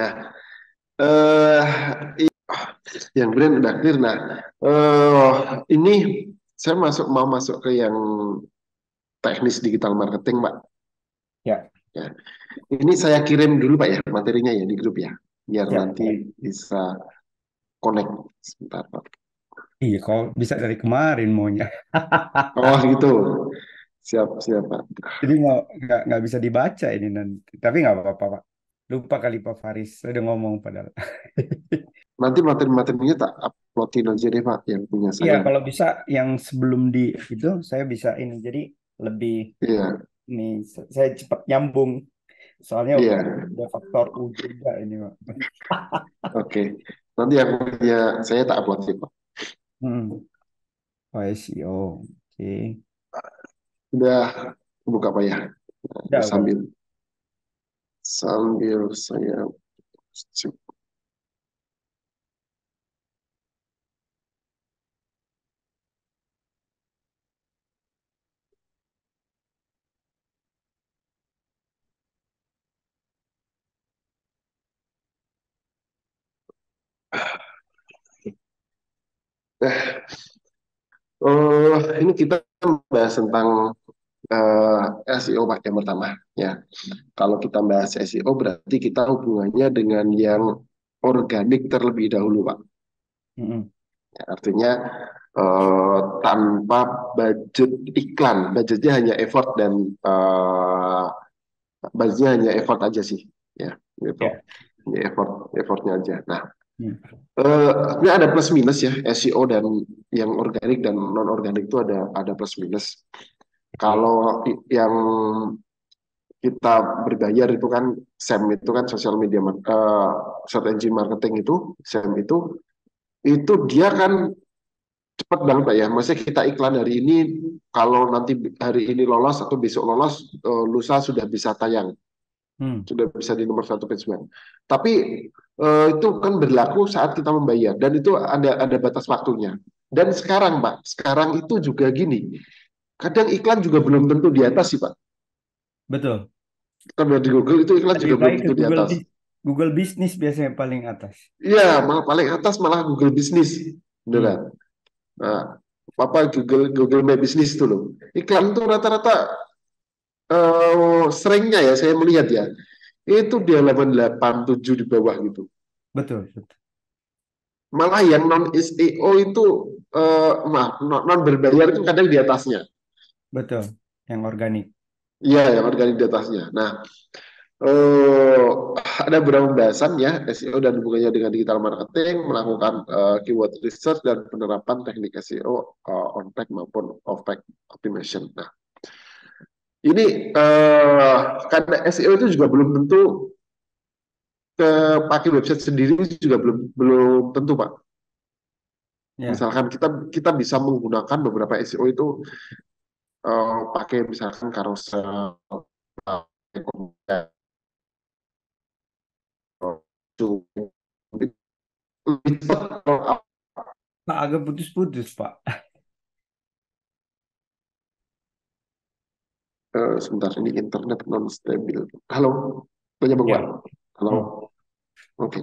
Nah, eh yang brand udah clear. Nah, eh ini saya mau masuk ke yang teknis digital marketing, Pak. Ya, Ya. Ini saya kirim dulu, Pak ya, materinya ya di grup ya, biar siap. nanti bisa connect sebentar, Pak. Iya, kalau bisa dari kemarin maunya. Oh gitu, siap siap, Pak. Jadi nggak bisa dibaca ini nanti. Tapi nggak apa-apa, Pak. Lupa kali Pak Faris. Saya udah ngomong padahal. Nanti materi-materinya tak uploadin aja deh, Pak, yang punya Iya, saya. kalau bisa yang sebelum di itu saya bisa ini. Jadi lebih Iya, ini saya cepat nyambung. Soalnya iya, udah faktor U juga ini, Pak. oke. Nanti yang punya saya tak upload sih, Pak. Hmm. Oh, SEO. Oke. Udah buka, Pak ya. Udah. Sambil sambil saya. Nah, ini kita bahas tentang SEO, Pak, yang pertama ya. Kalau kita bahas SEO berarti kita hubungannya dengan yang organik terlebih dahulu, Pak. Mm-mm. Ya, artinya tanpa budget iklan, budgetnya hanya effort dan budgetnya hanya effort aja sih, ya, gitu. Ya. Ini effortnya aja. Nah, Hmm. ini ada plus minus ya, SEO dan yang organik dan non organik itu ada plus minus. Oke. Kalau yang kita berbayar itu kan SEM itu kan social media search engine marketing itu SEM itu dia kan cepat banget, Pak ya. Maksudnya kita iklan hari ini, kalau nanti hari ini lolos atau besok lolos, lusa sudah bisa tayang, Hmm. sudah bisa di nomor satu page. Tapi itu kan berlaku saat kita membayar dan itu ada batas waktunya. Dan sekarang, Pak, sekarang itu juga gini, kadang iklan juga belum tentu di atas sih, Pak. Betul. Kalau di Google itu iklan Lebih juga belum baik ke tentu di atas. Google Bisnis biasanya paling atas. Iya, malah paling atas malah Google Bisnis, Hmm. beneran. Nah, apa Google Google My Business itu loh. Iklan tuh rata-rata seringnya ya saya melihat ya itu di halaman 8 7 di bawah gitu. Betul, betul. Malah yang non SEO itu non berbayar itu kadang di atasnya. Betul. Yang organik. Iya, yang organik di atasnya. Nah, eh, ada beberapa pembahasan ya SEO dan hubungannya dengan digital marketing, melakukan keyword research dan penerapan teknik SEO on pack maupun off pack optimization. Nah, ini karena SEO itu juga belum tentu ke pakai website sendiri juga belum belum tentu, Pak. Ya. Misalkan kita kita bisa menggunakan beberapa SEO itu pakai misalkan carousel, Pak, agak putus-putus, Pak. sebentar ini internet non stabil. Halo, banyak Ya. penguat. Halo, Hmm. oke.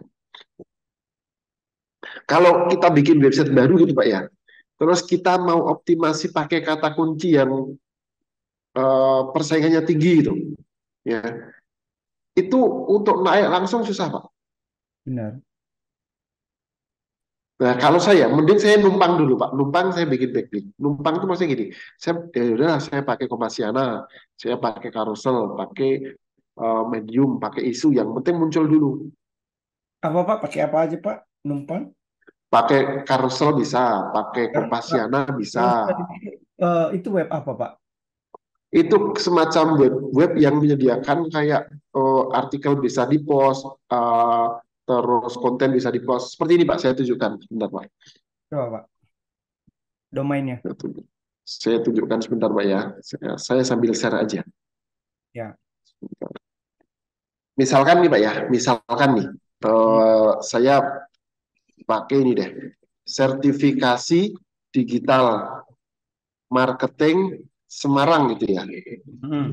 Kalau kita bikin website baru gitu, Pak ya, terus kita mau optimasi pakai kata kunci yang persaingannya tinggi gitu, ya, itu untuk naik langsung susah, Pak. Benar. Nah, kalau saya, mending saya numpang dulu, Pak. Numpang saya bikin backlink. Numpang itu maksudnya gini, ya udah saya pakai Kompasiana, saya pakai carousel, pakai medium, pakai isu, yang penting muncul dulu. Apa, Pak? Pakai apa aja, Pak? Numpang? Pakai carousel bisa, pakai Kar- kar- Kompasiana bisa. Terus tadi itu web apa, Pak? Itu semacam web yang menyediakan kayak artikel bisa di-post, terus konten bisa di-post. Seperti ini, Pak, saya tunjukkan. Sebentar, Pak. Coba, Pak. Domainnya. Saya tunjukkan sebentar, Pak ya. Saya sambil share aja. Ya. Misalkan nih, Pak ya, misalkan nih, Hmm. saya pakai ini deh, sertifikasi digital marketing Semarang gitu ya. Hmm.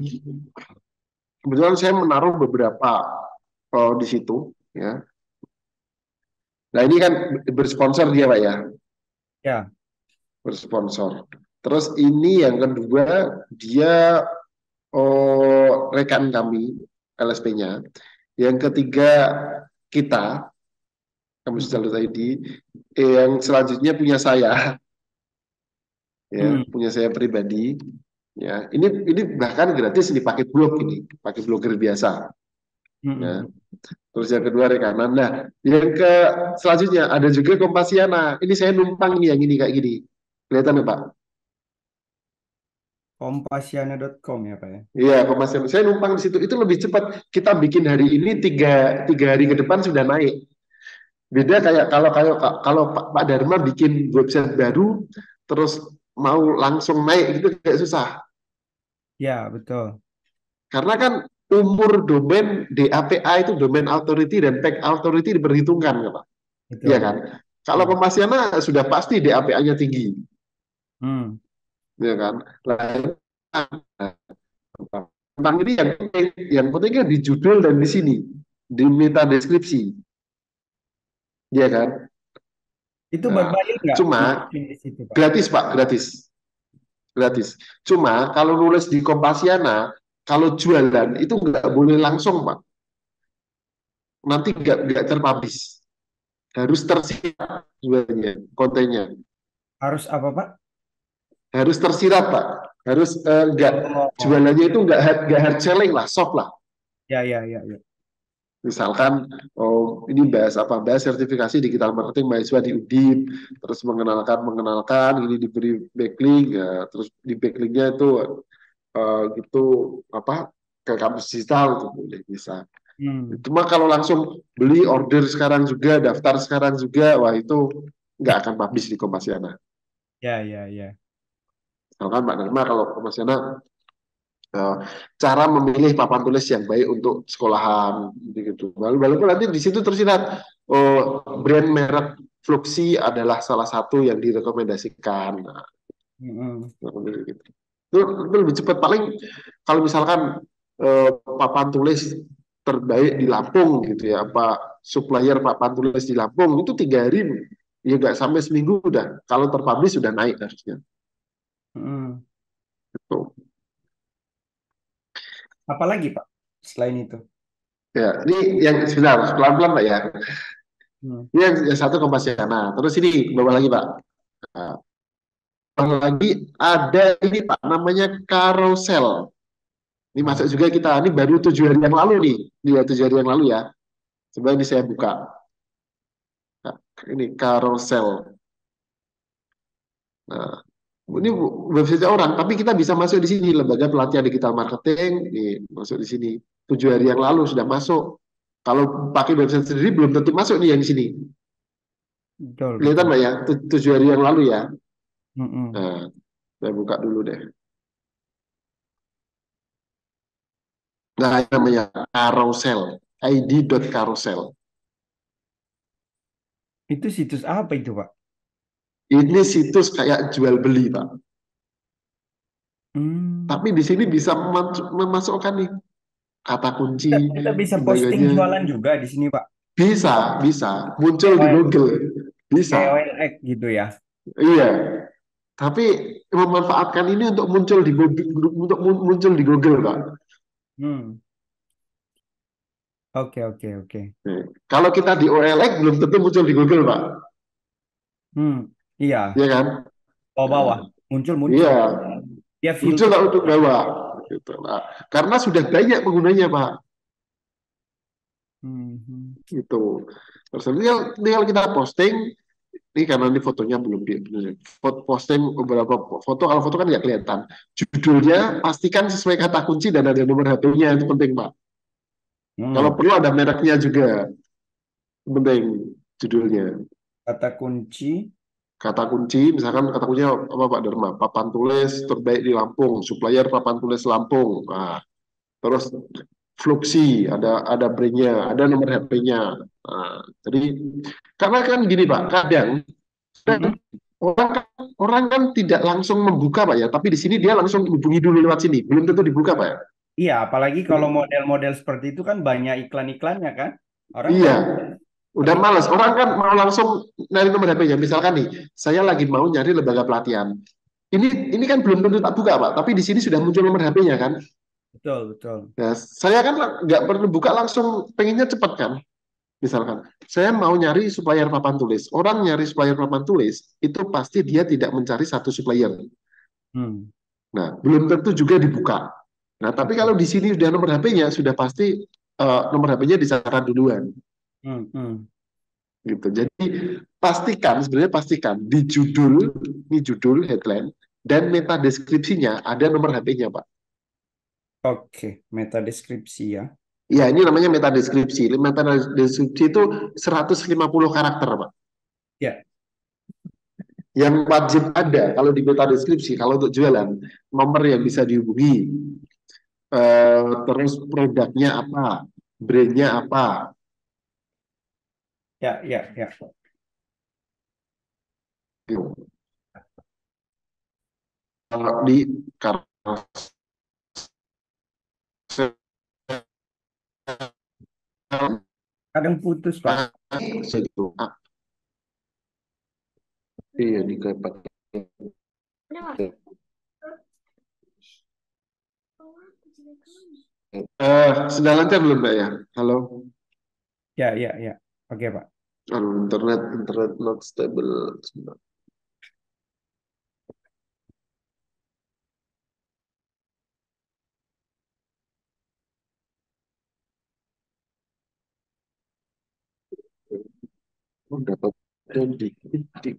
Kebetulan saya menaruh beberapa di situ. ya. Nah ini kan bersponsor dia Pak ya, Ya. bersponsor. Terus ini yang kedua dia rekan kami LSP-nya. Yang ketiga kita Kamus Mm-mm. Jalur ID. Yang selanjutnya punya saya, ya Mm. punya saya pribadi. Ya ini bahkan gratis ini pakai blog ini, pakai blogger biasa. Ya. Mm-mm. Terus yang kedua rekanan. Nah, yang ke selanjutnya ada juga Kompasiana. Ini saya numpang nih yang ini kayak gini. Kelihatan nggak Pak? Kompasiana.com ya Pak ya. Iya, Kompasiana. Saya numpang di situ. Itu lebih cepat. Kita bikin hari ini tiga hari ke depan sudah naik. Beda kayak kalau Pak Dharma bikin website baru, terus mau langsung naik itu kayak susah. Ya, betul. Karena kan umur domain DAPA itu domain authority dan page authority diperhitungkan, kan, Pak. Iya Betul. kan? Kalau Hmm. Kompasiana sudah pasti DAPA-nya tinggi, Hmm. ya kan? Nah, tentang ini yang penting kan di judul dan di sini, di meta deskripsi, ya kan? Itu Nah, berbayar nggak cuma masukin di situ, Pak? gratis Pak, gratis, gratis. Cuma kalau nulis di Kompasiana, kalau jualan itu nggak boleh langsung Pak, nanti nggak terpublish, harus tersirat jualnya, kontennya, Harus apa, Pak? harus tersirat Pak, harus nggak Oh, jualannya itu nggak hard selling lah, soft lah. ya, ya, ya, ya. Misalkan, oh ini bahas apa? Bahas sertifikasi digital marketing mahasiswa di UDIP, terus mengenalkan, ini diberi backlink, ya, terus di backlinknya itu gitu apa ke kampus digital gitu boleh bisa. Hmm. Cuma kalau langsung beli order sekarang juga, daftar sekarang juga, wah itu nggak akan publish di Kompasiana. Ya, ya, ya. Misalkan Mbak Nirma kalau Kompasiana eh, cara memilih papan tulis yang baik untuk sekolahan gitu. Walaupun nanti di situ tersirat brand merek Fluxy adalah salah satu yang direkomendasikan. Nah, Hmm. gitu. Itu lebih cepat paling kalau misalkan papan tulis terbaik di Lampung gitu ya, apa supplier papan tulis di Lampung itu 3 hari ya nggak sampai seminggu udah kalau terpublish sudah naik harusnya. Hmm. Gitu. Apalagi, Pak, selain itu? Ya, ini yang sebentar pelan-pelan Pak ya. Hmm. Ini yang satu Kompasiana. Terus ini bawah lagi Pak. Nah, bawah lagi ada ini Pak namanya carousel. Ini masuk Karo. juga kita. Ini baru 7 hari yang lalu nih. Ini ya 7 hari yang lalu ya. Coba ini saya buka. Nah, ini carousel. Nah, ini Hmm. website orang, tapi kita bisa masuk di sini. Lembaga Pelatihan Digital Marketing, nih masuk di sini. 7 hari yang lalu sudah masuk. Kalau pakai website sendiri belum tentu masuk nih yang di sini. Betul, Kelihatan betul. Mbak ya, 7 hari yang lalu ya. Hmm. Nah, saya buka dulu deh. Nah, ini namanya carousel, id.carousel. Itu situs apa itu, Pak? Ini situs kayak jual beli, Pak. Hmm. Tapi di sini bisa memasukkan nih kata kunci, Kita bisa posting sebagainya. jualan juga di sini, Pak. Bisa, bisa. Muncul di KOL, Google. Bisa. KOLX gitu ya. Iya. Tapi memanfaatkan ini untuk muncul di Google, muncul di Google, Pak. Hmm. Oke, oke, oke. Kalau kita di OLX belum tentu muncul di Google, Pak. Hmm. Iya, Iya kan? bawah-bawah. Nah, iya. Muncul-muncul. Dia Muncul filter. lah untuk bawa. Gitu. Nah, karena sudah banyak penggunanya, Pak. Hmm. Gitu. Terus tinggal kita posting, ini karena ini fotonya belum di posting beberapa foto, kalau foto kan nggak kelihatan. Judulnya pastikan sesuai kata kunci dan ada nomor HP-nya, itu penting, Pak. Kalau Hmm. perlu ada mereknya juga, penting judulnya. Kata kunci. Kata kunci, misalkan kata kuncinya apa Pak Dharma? Papan tulis terbaik di Lampung, supplier papan tulis Lampung. Nah, terus Fluxy, ada brandnya, ada nomor HP-nya. Nah, jadi karena kan gini Pak, kadang Mm-mm. orang orang kan tidak langsung membuka Pak ya, tapi di sini dia langsung hubungi dulu lewat sini, belum tentu dibuka Pak ya. Iya, apalagi kalau model-model seperti itu kan banyak iklan-iklannya kan. Orang Iya, udah udah ketika males. Orang kan mau langsung nyari nomor HP-nya. Misalkan nih, saya lagi mau nyari lembaga pelatihan. Ini kan belum tentu tak buka, Pak. Tapi di sini sudah muncul nomor HP-nya kan. betul betul. Ya, saya kan nggak perlu buka langsung, pengennya cepat kan. Misalkan, saya mau nyari supplier papan tulis. Orang nyari supplier papan tulis, itu pasti dia tidak mencari satu supplier. Hmm, Nah, belum tentu juga dibuka. Nah, tapi kalau betul. di sini sudah nomor HP-nya, sudah pasti nomor HP-nya dicatat duluan. Hmm, hmm. Gitu. Jadi pastikan, sebenarnya pastikan di judul, ini judul headline dan meta deskripsinya ada nomor HP-nya, Pak. Oke, meta deskripsi ya. Ya, ini namanya meta deskripsi. Meta deskripsi itu 150 karakter, Pak. Ya, Yang wajib ada kalau di meta deskripsi, kalau untuk jualan, nomor yang bisa dihubungi, terus produknya apa, brandnya apa. ya, ya, ya. Gitu. Kalau di Kadang putus, Pak. segitu. Iya, di sudah lancar belum, Mbak ya? Halo. Ya, ya, ya. Oke, Pak. Aduh, internet not stable. Sebentar. Oh, dapat dikit.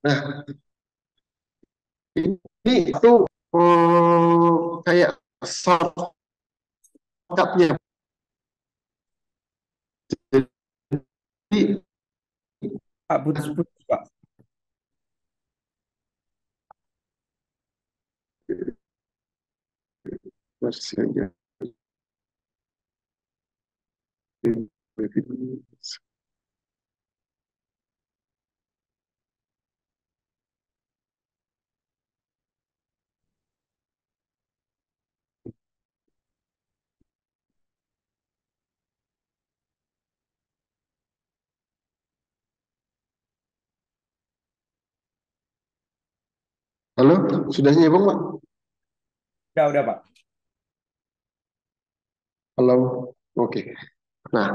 Nah, ini itu kayak shortcutnya. Jadi Pak, putus-putus, Pak. versinya. Halo, sudah nyambung, Pak? Udah, Pak. Halo, oke. Nah,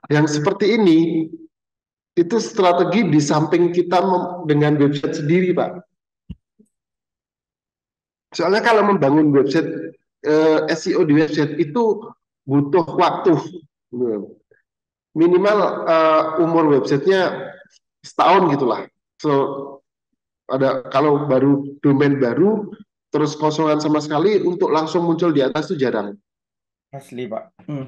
yang seperti ini itu strategi di samping kita dengan website sendiri, Pak. Soalnya kalau membangun website SEO di website itu butuh waktu. Minimal umur websitenya setahun gitulah. So ada kalau baru domain baru terus kosongan sama sekali untuk langsung muncul di atas itu jarang. Asli, Pak. Hmm.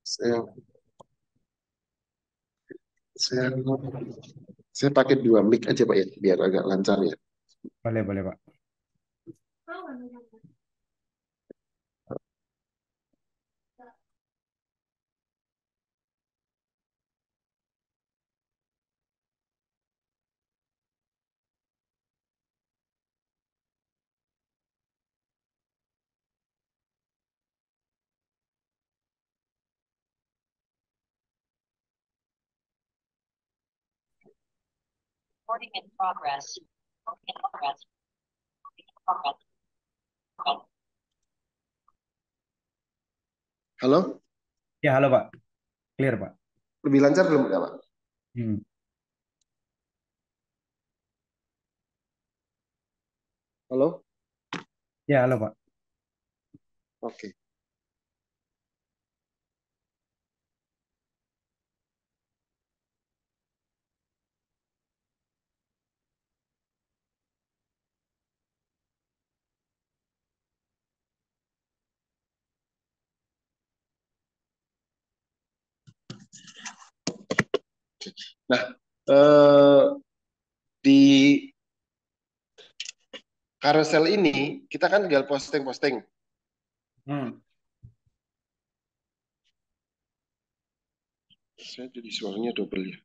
Saya, saya, saya pakai dua mic aja, Pak ya, biar agak lancar ya. Boleh, boleh, Pak. Recording in progress. Recording in progress. Recording in progress. Halo, Ya, halo, Pak. Clear, Pak. lebih lancar belum ya, Pak? Hmm. Halo, Ya, halo, Pak. oke. Nah, eh, di carousel ini kita kan tinggal posting-posting. Hmm. Saya jadi suaranya double ya.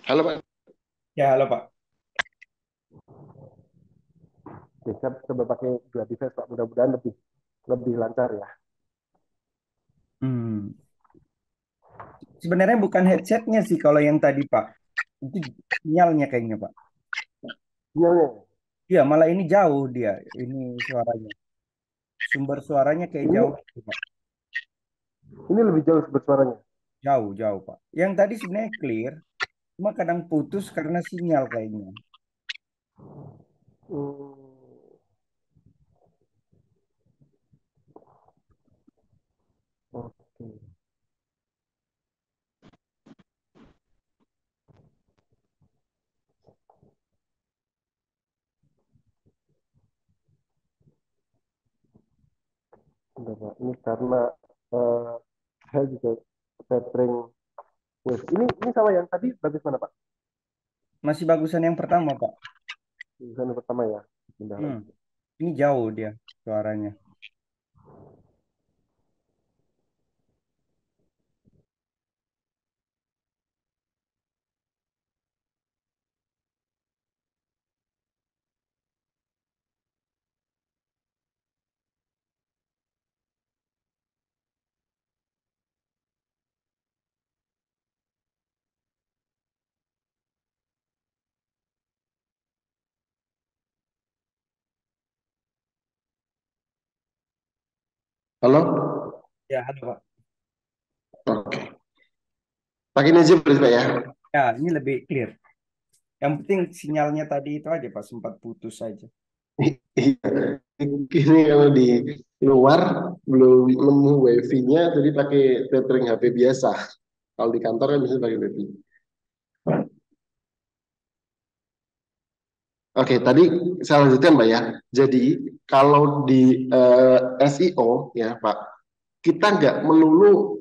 Halo Pak. Ya, halo Pak. Oke, saya coba pakai dua device Pak. Mudah-mudahan lebih lebih lancar ya. Hmm. Sebenarnya bukan headsetnya sih kalau yang tadi Pak. Itu sinyalnya kayaknya Pak. Sinyalnya. Iya, malah ini jauh dia. Ini suaranya. Sumber suaranya kayak Ini jauh gitu, Pak. ini lebih jauh bersuaranya. Jauh, jauh Pak. Yang tadi sebenarnya clear, cuma kadang putus karena sinyal kayaknya. Hmm, oke. Bentar, Pak. Ini karena eh, saya juga tethering wave. Ini sama yang tadi bagus mana Pak? Masih bagusan yang pertama Pak. Yang pertama ya. Pindah Hmm. lagi. Ini jauh dia suaranya. Halo? Ya, halo Pak. Oke. Pakai ini aja berarti Pak ya. Ya, ini lebih clear. Yang penting sinyalnya tadi itu aja Pak, sempat putus saja. Iya. Ini kalau di luar belum nemu wifi-nya, jadi pakai tethering HP biasa. Kalau di kantor kan bisa pakai wifi. Oke, tadi saya lanjutkan Pak ya. Jadi kalau di SEO ya Pak, kita nggak melulu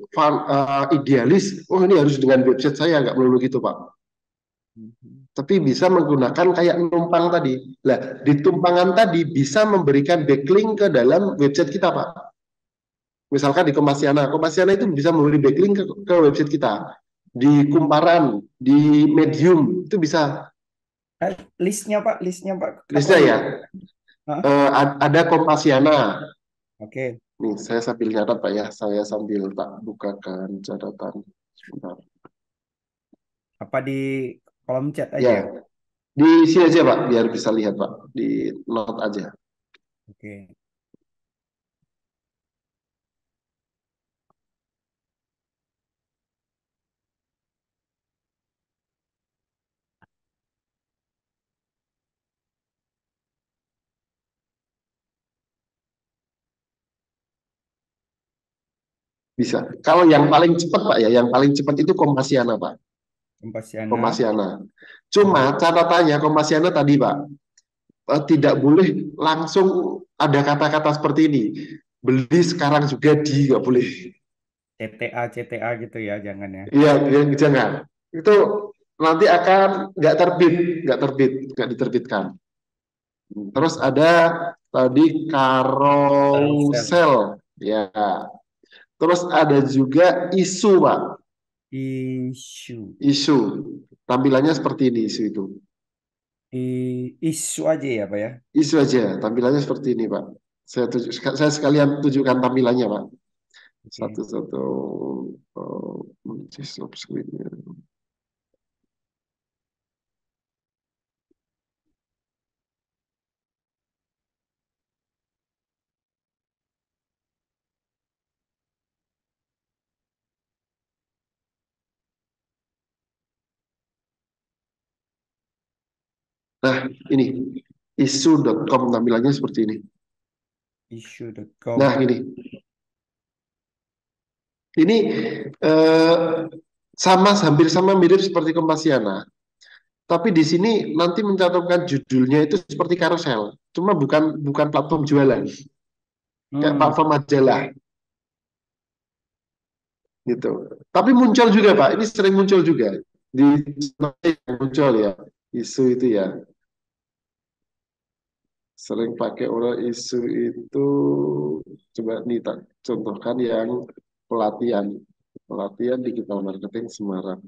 idealis. Oh ini harus dengan website saya, nggak melulu gitu Pak. Mhm. Tapi bisa menggunakan kayak numpang tadi. Lah, di tumpangan tadi bisa memberikan backlink ke dalam website kita Pak. Misalkan di Kompasiana, Kompasiana itu bisa memberi backlink ke website kita. Di Kumparan, di Medium itu bisa. Listnya Pak, Listnya katalog. ya. Hah? Ada Kompasiana. Oke. Nih, saya sambil nyatat Pak ya. Saya sambil tak bukakan catatan. Sebentar. Apa di kolom chat aja Ya, ya? di sini aja Pak, biar bisa lihat Pak. Di note aja. Oke. Bisa. Kalau yang paling cepat Pak ya, yang paling cepat itu Kompasiana Pak. Kompasiana. Kompasiana. Cuma Hmm. catatannya Kompasiana tadi Pak, tidak boleh langsung ada kata-kata seperti ini. Beli sekarang juga nggak boleh. CTA gitu ya, jangan ya. Iya, jangan. Itu nanti akan nggak terbit, nggak diterbitkan. Terus ada tadi Carousel. carousel, ya. Terus ada juga isu, Pak. Isu. Isu. Tampilannya seperti ini isu itu. Isu aja ya, Pak ya. Isu aja, tampilannya seperti ini, Pak. Saya sekalian tunjukkan tampilannya, Pak. Oke. Satu-satu stop screen-nya. Nah, ini isu.com tampilannya seperti ini. Isu.com. Nah, ini eh, hampir sama mirip seperti Kompasiana. Tapi di sini nanti mencantumkan judulnya itu seperti karusel. Cuma bukan bukan platform jualan, kayak Hmm. platform majalah gitu. Tapi muncul juga Pak, ini sering muncul juga di muncul ya isu itu ya. Sering pakai orang isu itu, coba nih tak contohkan yang pelatihan pelatihan digital marketing Semarang.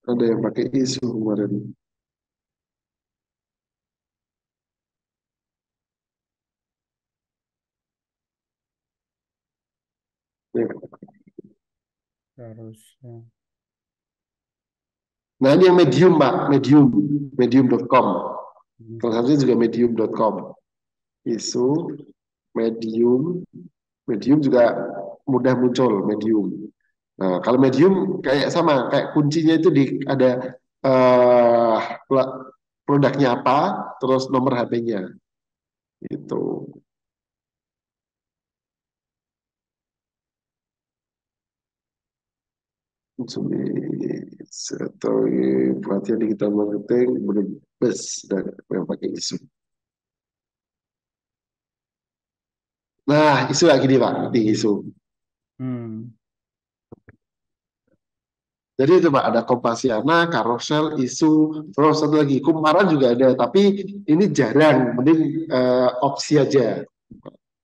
Ada yang pakai isu kemarin. Ya. Harusnya. Nah, ini yang Medium, Pak. Medium.com. Salah satunya juga medium.com. Isu, Medium. Medium juga mudah muncul, Medium. Nah, kalau Medium kayak sama, kayak kuncinya itu ada eh, produknya apa, terus nomor HP-nya. Itu. Atau perhatian digital marketing belum bes dan yang pakai isu. Nah, isu lagi nih Pak, di isu. Hmm. Jadi itu Pak, ada Kompasiana, Carousel, isu, terus satu lagi Kumparan juga ada, tapi ini jarang, mending opsi aja,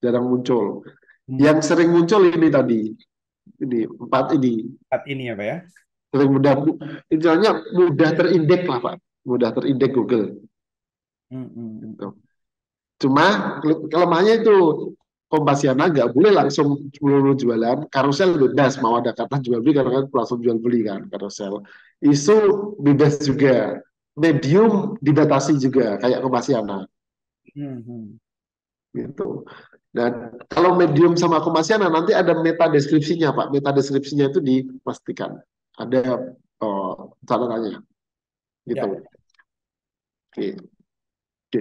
jarang muncul. Yang sering muncul ini tadi, ini 4 ini, Saat ini ya Pak ya. sering intinya mudah terindeks lah Pak, mudah terindeks Google. Gitu. Cuma kelemahannya itu Kompasiana nggak boleh langsung jualan, Carousel bebas mau ada kata jual beli karena kan langsung jual beli kan Carousel. Isu bebas juga, Medium dibatasi juga kayak Kompasiana gitu. Dan kalau Medium sama Kompasiana nanti ada meta deskripsinya Pak, meta deskripsinya itu dipastikan ada catatannya gitu. Ya. Oke. Oke.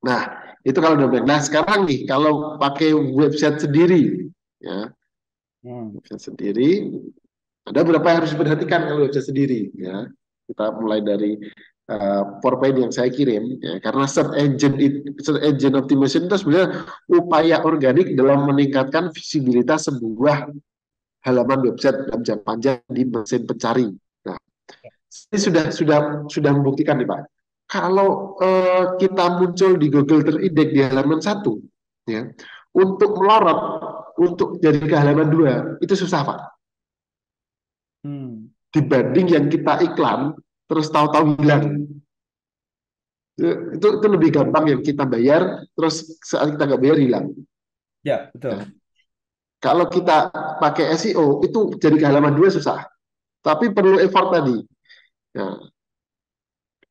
Nah, itu kalau udah baik. Nah, sekarang nih, kalau pakai website sendiri, ya, website sendiri, ada beberapa yang harus diperhatikan kalau website sendiri, ya. Kita mulai dari PowerPoint yang saya kirim, ya, karena search engine optimization itu sebenarnya upaya organik dalam meningkatkan visibilitas sebuah halaman website dalam jangka panjang di mesin pencari. Nah, ini sudah membuktikan nih Pak. Kalau kita muncul di Google terindeks di halaman 1, ya, untuk melorot, untuk jadi ke halaman 2, itu susah Pak. Dibanding yang kita iklan, terus tahu-tahu hilang. Itu lebih gampang yang kita bayar, terus saat kita nggak bayar hilang. Ya, betul. Ya. Kalau kita pakai SEO, itu jadi ke halaman 2 susah. Tapi perlu effort tadi. Ya.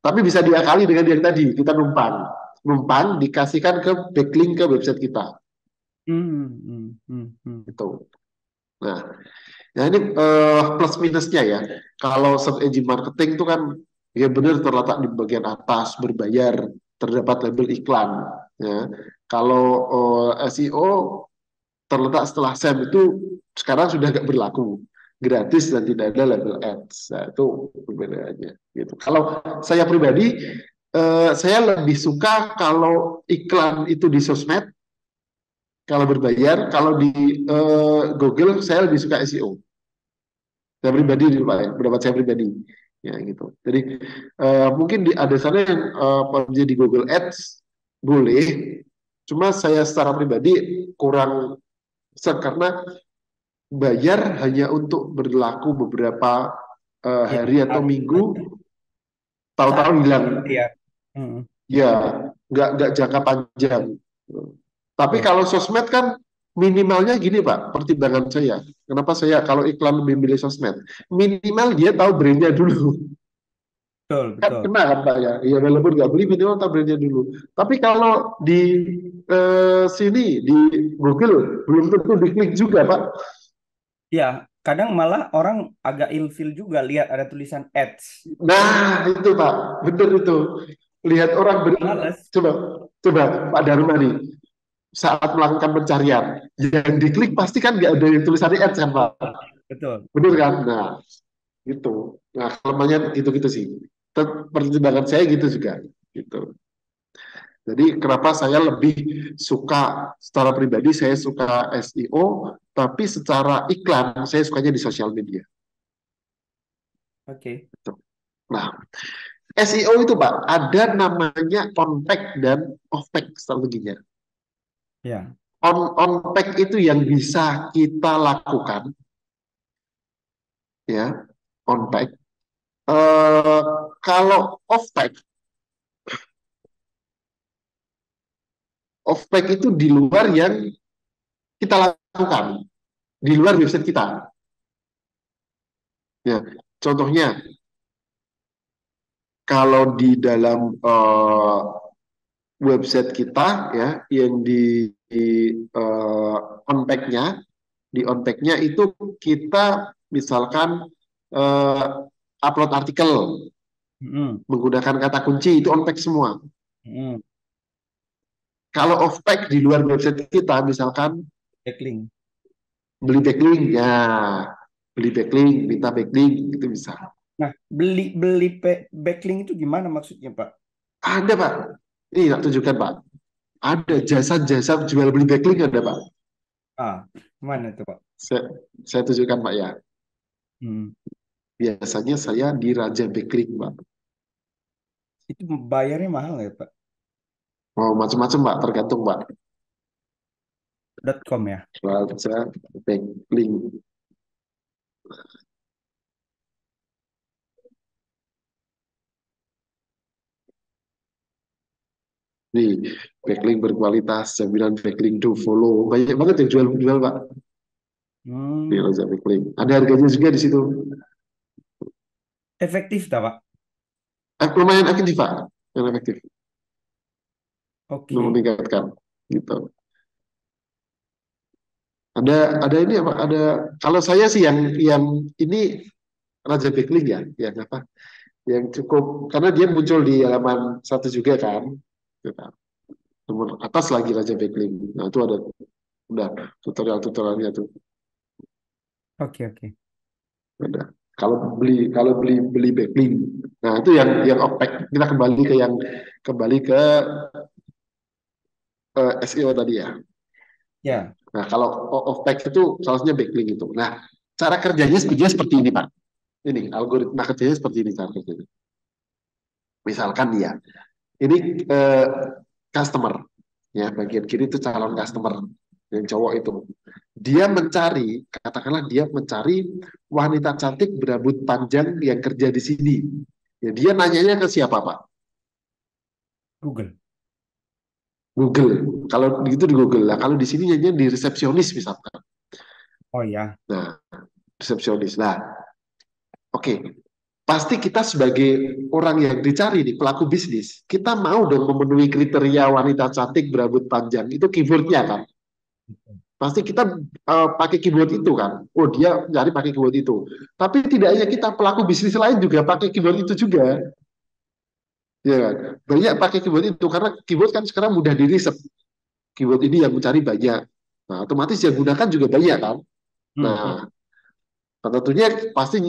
Tapi bisa diakali dengan yang tadi, kita numpang dikasihkan ke backlink ke website kita. Gitu. Nah, ini plus minusnya ya. Kalau search engine marketing itu kan ya benar terletak di bagian atas, berbayar, terdapat label iklan. Ya. Kalau SEO terletak setelah SEM itu sekarang sudah nggak berlaku, gratis dan tidak ada label ads. Nah, itu perbedaannya. Gitu. Kalau saya pribadi, saya lebih suka kalau iklan itu di sosmed, kalau berbayar, kalau di Google saya lebih suka SEO. Saya pribadi di pendapat saya pribadi, ya gitu. Jadi mungkin ada sana yang di Google Ads boleh, cuma saya secara pribadi kurang karena bayar hanya untuk berlaku beberapa hari atau minggu, tahu-tahu hilang. Ya. Ya, nggak jangka panjang. Tapi kalau sosmed kan minimalnya gini Pak, pertimbangan saya. Kenapa saya kalau iklan lebih milih sosmed? Minimal dia tahu brandnya dulu. Betul, Kan betul. kena kan Pak ya? Ya walaupun nggak beli minimal tahu brandnya dulu. Tapi kalau di sini di Google belum tentu diklik juga Pak. Ya, kadang malah orang agak ilfil juga lihat ada tulisan ads. Nah itu Pak, bener itu. Lihat orang Males. coba Pak Darmadi saat melakukan pencarian yang diklik pasti kan nggak ada yang tulisannya ads kan Pak, Betul. bener kan? Nah gitu. Nah kelemahannya gitu-gitu sih. Pertimbangan saya gitu juga gitu. Jadi kenapa saya lebih suka secara pribadi saya suka SEO, tapi secara iklan saya sukanya di sosial media. Oke. Nah SEO itu Pak ada namanya on-page dan off-page strateginya. Ya. On-page itu yang bisa kita lakukan ya, on page. Eh, Kalau off page itu di luar yang kita lakukan, di luar website kita. Ya, contohnya kalau di dalam website kita ya, yang on-page-nya, di on-page-nya itu kita misalkan eh, upload artikel Mm-mm. menggunakan kata kunci itu on-page semua. Mm-mm. Kalau off-page di luar website kita, misalkan Backlink. beli backlink, ya beli backlink, minta backlink itu bisa. Nah, beli beli backlink itu gimana maksudnya, Pak? Ada Pak, ini tak tunjukkan Pak. Ada jasa-jasa jual beli backlink ada Pak. Ah, mana tuh, Pak? Saya, saya tunjukkan Pak ya. Hmm. Biasanya saya di Raja Backlink Pak. Itu bayarnya mahal nggak ya, Pak? Oh macam-macam Pak, tergantung Pak. .com ya. Raja Backlink. Nih, backlink berkualitas, jaminan backlink do follow. Banyak banget yang jual-jual Pak di Hmm. Raja Backlink. Ada harganya juga di situ. Efektif tak, Pak? Lumayan efektif Pak, yang efektif. Untuk Oke. meningkatkan gitu. Ada ini apa? Ada kalau saya sih yang ini Raja Backlink ya, yang apa? Yang cukup karena dia muncul di halaman satu juga kan. Gitu kan. Nomor atas lagi Raja Backlink. Nah, itu ada udah tutorial-tutorialnya tuh Oke, oke. ada. Kalau beli beli backlink. Nah, itu yang OPEC. Kita kembali ke SEO tadi ya. Ya. Nah, kalau OPEC itu salah satunya backlink itu. Nah, cara kerjanya sebetulnya seperti ini, Pak. Ini algoritma kerjanya seperti ini cara kerjanya. Misalkan dia, ini customer, ya bagian kiri itu calon customer yang cowok itu. Dia mencari, katakanlah dia mencari wanita cantik berambut panjang yang kerja di sini. Ya, dia nanyanya ke siapa, Pak? Google. Google. Kalau begitu di Google lah. Kalau di sini nyanyinya di resepsionis misalkan. Oh ya. Nah, resepsionis. Nah, oke. Pasti kita sebagai orang yang dicari nih, pelaku bisnis, kita mau dong memenuhi kriteria wanita cantik berambut panjang. Itu keywordnya kan. Pasti kita pakai keyword itu kan. Oh dia nyari pakai keyword itu. Tapi tidak hanya kita, pelaku bisnis lain juga pakai keyword itu juga. Ya kan? Banyak pakai keyword itu karena keyword kan sekarang mudah di riset. Keyword ini yang mencari banyak. Nah, otomatis yang gunakan juga banyak kan. Hmm, hmm. Nah, tentunya pasti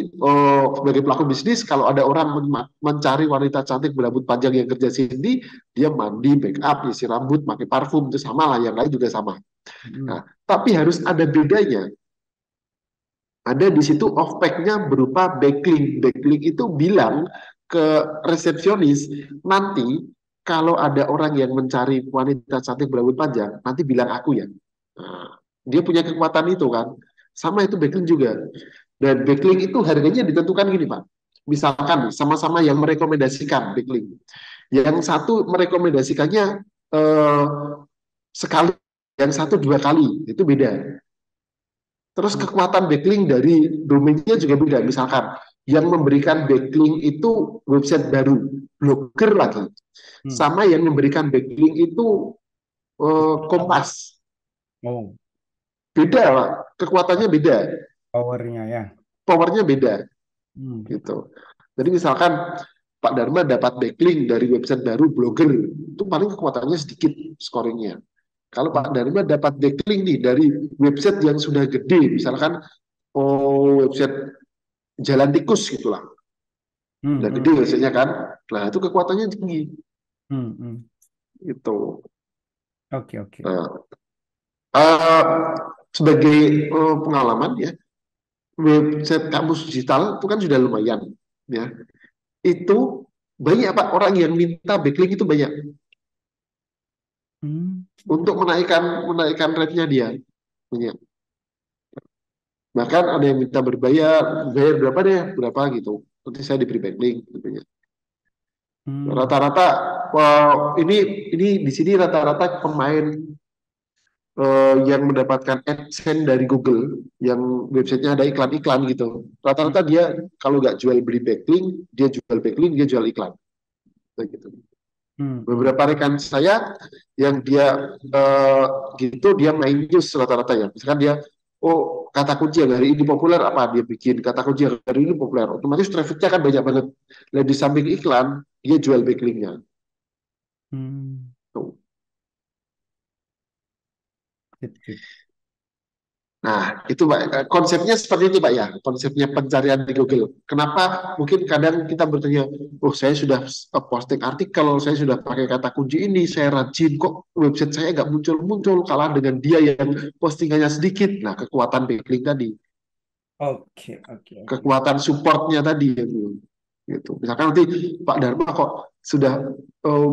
sebagai pelaku bisnis kalau ada orang mencari wanita cantik berambut panjang yang kerja sini, dia mandi, make up, isi rambut, pakai parfum itu sama lah, yang lain juga sama. Hmm. Nah, tapi harus ada bedanya. Ada di situ off-pack-nya berupa backlink. Backlink itu bilang ke resepsionis, nanti kalau ada orang yang mencari wanita cantik berambut panjang, nanti bilang aku ya. Nah, dia punya kekuatan itu kan. Sama itu backlink juga. Dan backlink itu harganya ditentukan gini Pak. Misalkan sama-sama yang merekomendasikan backlink. Yang satu merekomendasikannya sekali, yang satu dua kali, itu beda. Terus Hmm. kekuatan backlink dari domainnya juga beda. Misalkan yang memberikan backlink itu website baru, blogger lagi. Hmm. Sama yang memberikan backlink itu Kompas. Oh, Beda, Pak. Kekuatannya beda, powernya ya. powernya beda. Hmm. Gitu. Jadi misalkan Pak Dharma dapat backlink dari website baru blogger, itu paling kekuatannya sedikit scoringnya. Kalau Hmm. Pak Dharma dapat backlink nih dari website yang sudah gede, misalkan website jalan tikus gitulah, Hmm. udah Hmm. gede biasanya kan, nah itu kekuatannya tinggi Hmm. Hmm. itu. Oke, oke. Nah, uh, sebagai pengalaman ya, website kampus digital itu kan sudah lumayan ya, itu banyak Pak orang yang minta backlink itu banyak Hmm. untuk menaikkan rate-nya dia banyak. Bahkan ada yang minta berbayar, bayar berapa deh, berapa gitu. Nanti saya diberi backlink gitu ya. Hmm. Rata-rata ini di sini rata-rata pemain yang mendapatkan AdSense dari Google, yang websitenya ada iklan-iklan gitu. Rata-rata dia kalau nggak jual beli backlink, dia jual iklan. Kayak gitu. Hmm. Hmm. Beberapa rekan saya yang dia gitu, dia main news rata-rata ya. Misalkan dia, oh kata kunci yang hari ini populer apa, dia bikin kata kunci yang hari ini populer. Otomatis trafficnya kan banyak banget. Dan di samping iklan, dia jual backlinknya. Hmm. Tuh. Sip, sip. Nah, itu Pak, konsepnya seperti itu Pak ya, konsepnya pencarian di Google. Kenapa mungkin kadang kita bertanya, oh saya sudah posting artikel, saya sudah pakai kata kunci ini, saya rajin, kok website saya nggak muncul-muncul, kalah dengan dia yang postingannya sedikit. Nah, kekuatan backlink tadi, Oke, oke, oke. kekuatan supportnya tadi. Gitu. Misalkan nanti Pak Dharma kok sudah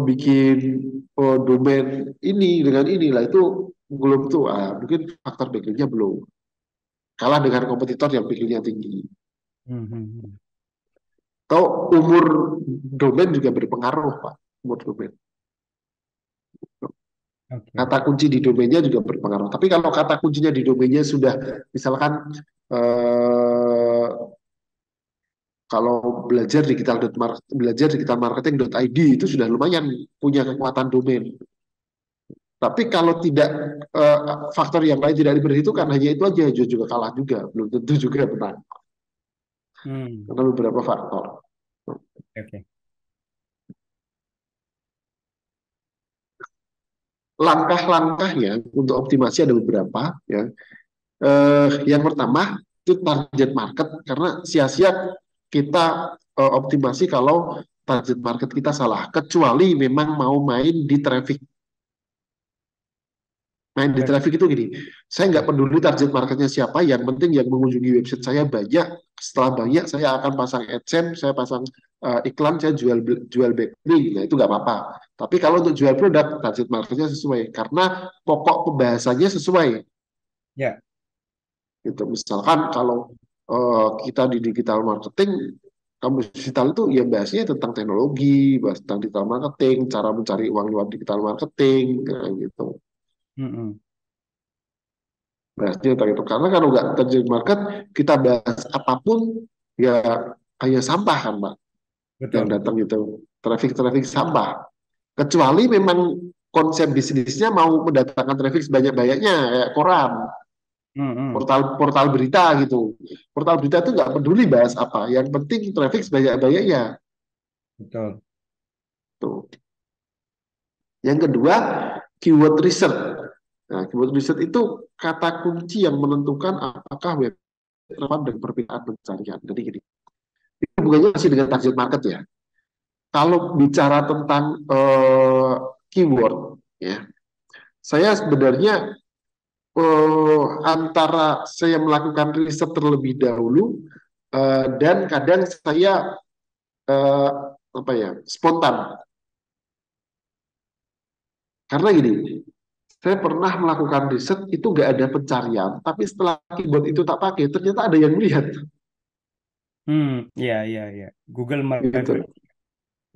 bikin domain ini dengan inilah, itu belum tuh, mungkin faktor backlinknya belum. Kalah dengan kompetitor yang pikirnya tinggi. Hmm. Hmm. Hmm. Atau umur domain juga berpengaruh, Pak. Umur domain. Oke. Kata kunci di domainnya juga berpengaruh. Tapi kalau kata kuncinya di domainnya sudah, misalkan eh, kalau belajar digital marketing.id itu sudah lumayan punya kekuatan domain. Tapi kalau tidak, eh, faktor yang lain tidak diperhitungkan, hanya itu aja juga kalah juga, belum tentu juga menang. Hmm. Karena beberapa faktor. Oke. Langkah-langkahnya untuk optimasi ada beberapa ya. Yang pertama itu target market, karena sia-sia kita optimasi kalau target market kita salah, kecuali memang mau main di Oke. traffic itu gini, saya nggak peduli target marketnya siapa, yang penting yang mengunjungi website saya banyak. Setelah banyak saya akan pasang AdSense, saya pasang iklan, saya jual backlink. Nah itu nggak apa-apa. Tapi kalau untuk jual produk, target marketnya sesuai, karena pokok pembahasannya sesuai. Ya. Gitu. Misalkan kalau kita di digital marketing, kampus digital itu ya bahasnya tentang teknologi, bahas tentang digital marketing, cara mencari uang lewat digital marketing, kayak gitu. Hmm. Hmm. Bahasnya tentang itu. Karena kalau nggak terjadi market, kita bahas apapun ya kayak sampah kan, Pak. Yang Betul. datang itu traffic sampah. Kecuali memang konsep bisnisnya mau mendatangkan traffic sebanyak-banyaknya kayak koran, Hmm. Hmm. portal berita gitu. Portal berita itu nggak peduli bahas apa, yang penting traffic sebanyak-banyaknya. Betul. Tuh. Yang kedua, keyword research. Nah, keyword research itu kata kunci yang menentukan apakah web relevan dan perpindahan pencarian. Jadi gini, itu bukannya masih dengan target market ya. Kalau bicara tentang keyword, ya, saya sebenarnya antara saya melakukan riset terlebih dahulu dan kadang saya eh, apa ya, spontan. Karena gini, saya pernah melakukan riset itu nggak ada pencarian, tapi setelah keyword itu tak pakai, ternyata ada yang melihat. Hmm. Iya, iya, iya. Google Gitu. mereferensi.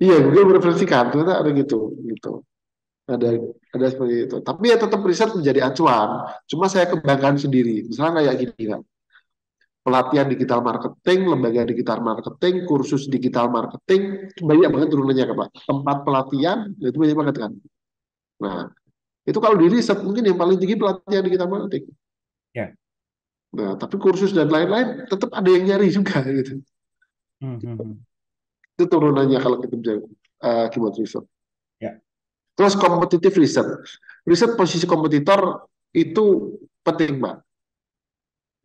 Iya, Google mereferensikan, ternyata ada gitu, gitu. Ada Hmm. ada seperti itu. Tapi ya tetap riset menjadi acuan. Cuma saya kembangkan sendiri. Misalnya kayak gini kan, pelatihan digital marketing, lembaga digital marketing, kursus digital marketing, banyak banget turunannya kan Pak. Tempat pelatihan itu banyak banget kan. Nah, itu kalau di riset mungkin yang paling tinggi pelatihan digital marketing. Ya. Nah, tapi kursus dan lain-lain tetap ada yang nyari juga gitu. Hmm. Hmm. Hmm. Itu turunannya kalau kita bicara keyword research. Ya. Terus kompetitif riset. Riset posisi kompetitor itu penting, Mbak.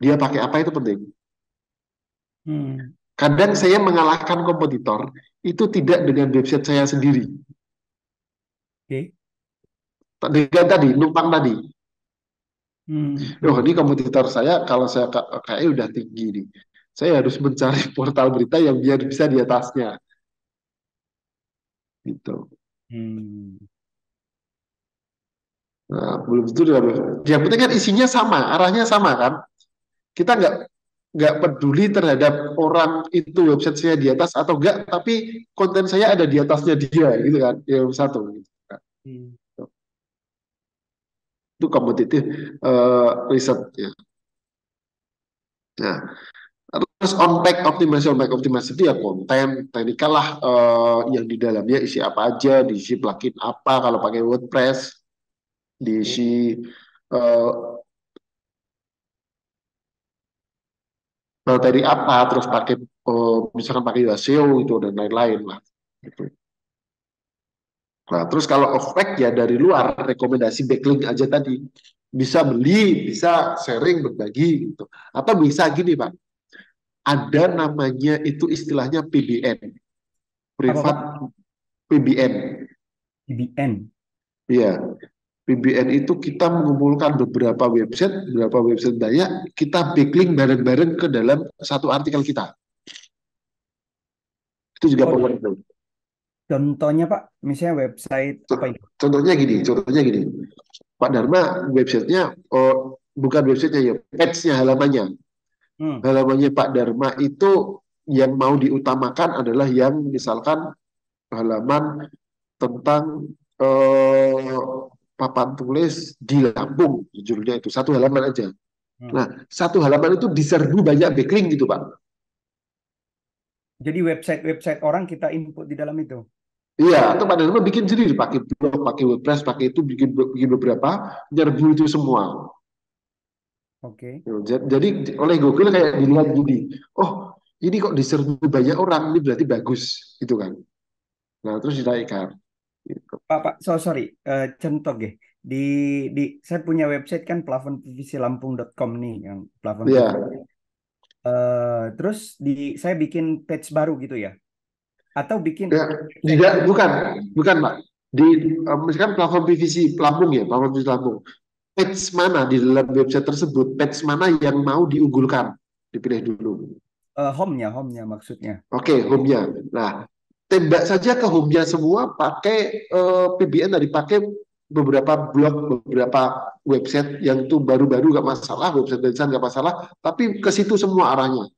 Dia pakai apa itu penting. Hmm. Kadang saya mengalahkan kompetitor itu tidak dengan website saya sendiri. Oke. Dengan tadi, numpang tadi. Hmm. Oh, Hmm. ini kompetitor saya, kalau saya kayaknya udah tinggi nih. Saya harus mencari portal berita yang biar bisa di atasnya. Gitu. Hmm. Nah, belum tentu. Yang penting kan isinya sama, arahnya sama kan. Kita nggak nggak peduli terhadap orang itu website saya di atas atau enggak, tapi konten saya ada di atasnya dia gitu kan, yang satu gitu kan. Hmm. Itu kompetitif riset ya. Nah, terus on pack optimasi itu ya konten teknikal lah, yang di dalamnya isi apa aja, diisi plugin apa kalau pakai WordPress, Oke. diisi eh, materi apa, terus pakai misalkan pakai SEO itu dan lain-lain lah. Gitu. Nah, terus kalau off-pack ya dari luar, rekomendasi backlink aja tadi. Bisa beli, bisa sharing, berbagi gitu. Atau bisa gini, Pak. Ada namanya itu istilahnya PBN, Apa Pak? privat PBN. IBN. Iya, PBN itu kita mengumpulkan beberapa website banyak, kita backlink bareng-bareng ke dalam satu artikel kita. Itu juga Oh, powerful. contohnya Pak, misalnya website apa ini? Contohnya gini, Pak Dharma websitenya, bukan websitenya ya, page-nya, halamannya. Hmm. Halamannya Pak Dharma itu yang mau diutamakan adalah yang misalkan halaman tentang eh, papan tulis di Lampung, judulnya itu satu halaman aja. Hmm. Nah, satu halaman itu diserbu banyak backlink gitu Pak. Jadi website-website orang kita input di dalam itu. Iya, atau Pak Dharma bikin sendiri, pakai blog, pakai WordPress, pakai itu bikin beberapa, nyerbu itu semua. Oke. Jadi oleh Google kayak dilihat gini, oh ini kok diserbu banyak orang, ini berarti bagus, gitu kan. Nah, terus dinaikkan. Gitu. Pak, sorry, contoh deh. Di saya punya website kan plafonpvclampung.com nih, yang plafon Iya, PVC. Terus saya bikin page baru gitu ya? Atau bikin ya, website tidak, yang bukan Pak. Di misalkan platform PVC Lampung ya, platform PVC Lampung. Page mana di dalam website tersebut, page mana yang mau diunggulkan, dipilih dulu. home-nya maksudnya. Oke, home-nya. Nah, tembak saja ke home-nya semua pakai PBN tadi, pakai beberapa blog, beberapa website yang itu baru-baru nggak masalah, website desain nggak masalah, tapi ke situ semua arahnya,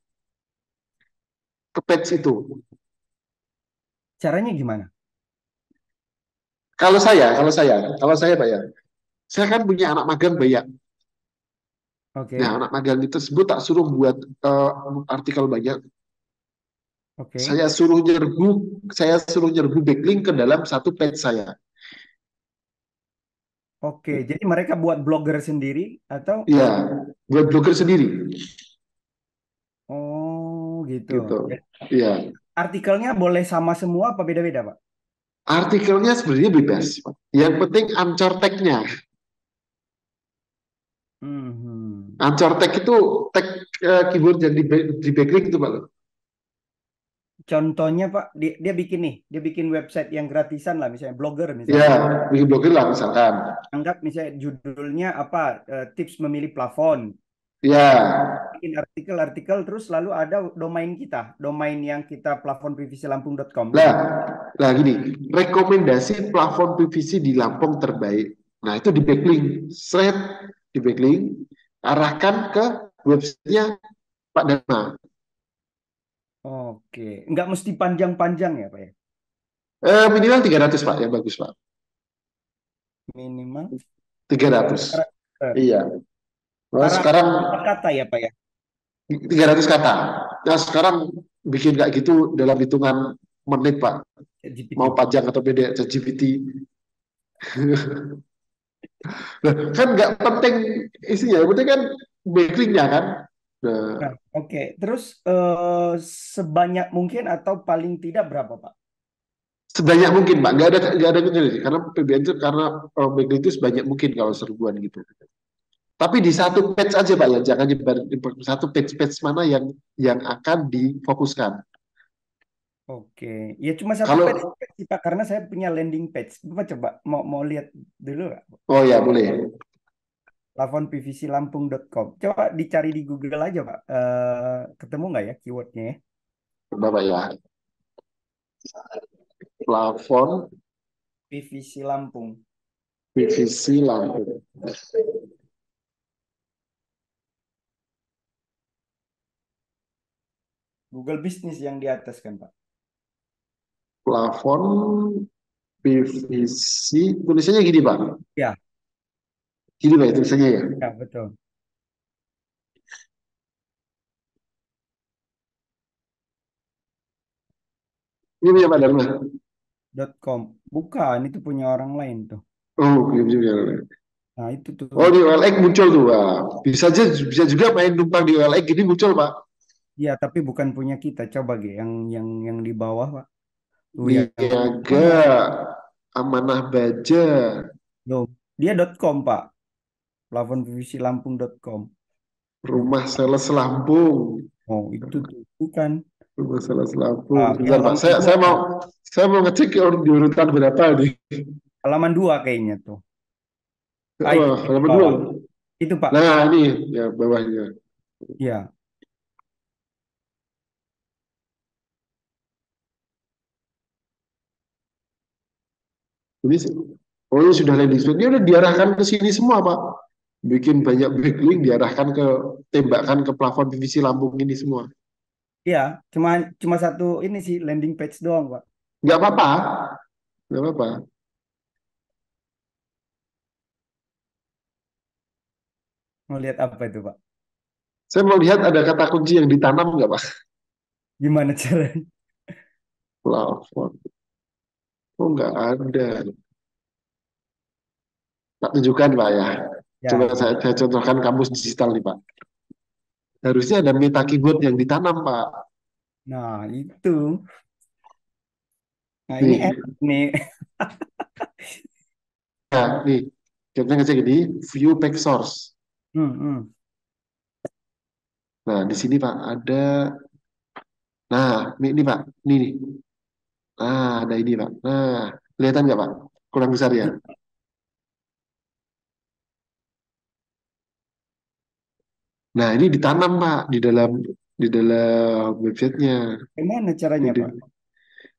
ke page itu. Caranya gimana? Kalau saya Pak ya, saya kan punya anak magang banyak. Nah, Oke, anak magang itu tersebut tak suruh buat artikel banyak. oke, Saya suruh nyerbu backlink ke dalam satu page saya. oke. Jadi mereka buat blogger sendiri atau? Ya, buat blogger sendiri, Oh, gitu. gitu. Ya, Ya, artikelnya boleh sama semua apa beda-beda, Pak? artikelnya sebenarnya bebas, Pak. Yang penting anchor tag-nya. Hmm. Anchor tag itu tag keyword yang di backlink itu, Pak. Contohnya Pak, dia bikin nih, dia bikin website yang gratisan lah, misalnya blogger Ya, misalnya. bikin blogger lah misalkan. Anggap misalnya judulnya apa, tips memilih plafon. Ya, Bikin artikel-artikel terus lalu ada domain kita, domain yang kita plafonpvclampung.com gitu. lah, lah gini, rekomendasi plafon PVC di Lampung terbaik. Nah, itu di backlink, thread di backlink, arahkan ke websitenya Pak Dharma. Oke, nggak mesti panjang-panjang ya Pak ya? Minimal 300 Pak, yang bagus Pak. Minimal 300 300. karakter. Iya. Nah, Karakter sekarang kata ya Pak ya? 300 kata. Nah, sekarang bikin kayak gitu dalam hitungan menit Pak. Mau GPT. panjang atau beda, ChatGPT. Nah, kan nggak penting isinya, yang penting kan backlinknya kan. Nah, Nah, oke. Terus sebanyak mungkin atau paling tidak berapa Pak? sebanyak mungkin Pak, nggak ada kendali karena PBN itu karena backlink itu sebanyak mungkin kalau serbuan gitu. Tapi di satu page aja Pak ya, jangan nyebar di satu page mana yang akan difokuskan. Oke, ya cuma satu Kalau page sih, Pak, karena saya punya landing page. Bapak coba mau mau lihat dulu nggak? oh ya boleh, Plafonpvclampung.com. Coba dicari di Google aja, Pak. Ketemu nggak ya keywordnya ya? Bapak ya, plafon PVC Lampung. PVC lampu. Google Business yang di atas kan, Pak? Plafon PVC, tulisannya gini Pak. Ya, Gini Pak tulisannya ya. ya betul. Ini punya Pak Dharma. .com. Bukan, itu punya orang lain tuh. Oh, belum juga. Nah, itu tuh. Oh, di OLX muncul tuh, Pak. Bisa juga main numpang di OLX gini muncul, Pak. Ya, tapi bukan punya kita. Coba Ge, yang di bawah, Pak. Tuh yang Niaga, mana? Amanah Baja, Loh, dia .com, Pak. Plafonpvclampung.com. Rumah Sales Lampung, Oh, itu tuh. Bukan. Rumah Sales Lampung. Sebentar, Yang Pak. halaman Saya 2, mau Pak. ngecek di urutan berapa nih. Halaman 2 kayaknya tuh. Ah, Wah, itu di halaman dua. bawah. Itu, Pak. Nah, ini ya bawahnya. Ya. Ini oh ini sudah landing page. Ini udah diarahkan ke sini semua, Pak. Bikin banyak backlink diarahkan ke tembakan ke plafon PVC Lampung ini semua. Iya, cuma cuma satu ini sih landing page doang, Pak. Nggak apa-apa, nggak apa-apa. Mau lihat apa itu, Pak? Saya mau lihat ada kata kunci yang ditanam nggak, Pak? Gimana caranya? Plafon. Oh, nggak ada. Tak tunjukkan, Pak ya. Coba Ya. saya contohkan kamus digital nih, Pak. Harusnya ada meta keyword yang ditanam, Pak. Nah, itu. Nah, ini Nih, nih. ya, nih. Kita ngecek ini, view back source. Hmm, hmm. Nah, di sini, Pak, ada. Nah, ini Pak. Nih. Nah, ada ini, Pak. Nah, kelihatan nggak, Pak? Kurang besar ya. Nah, ini ditanam, Pak, di dalam websitenya. Gimana caranya, Jadi, Pak?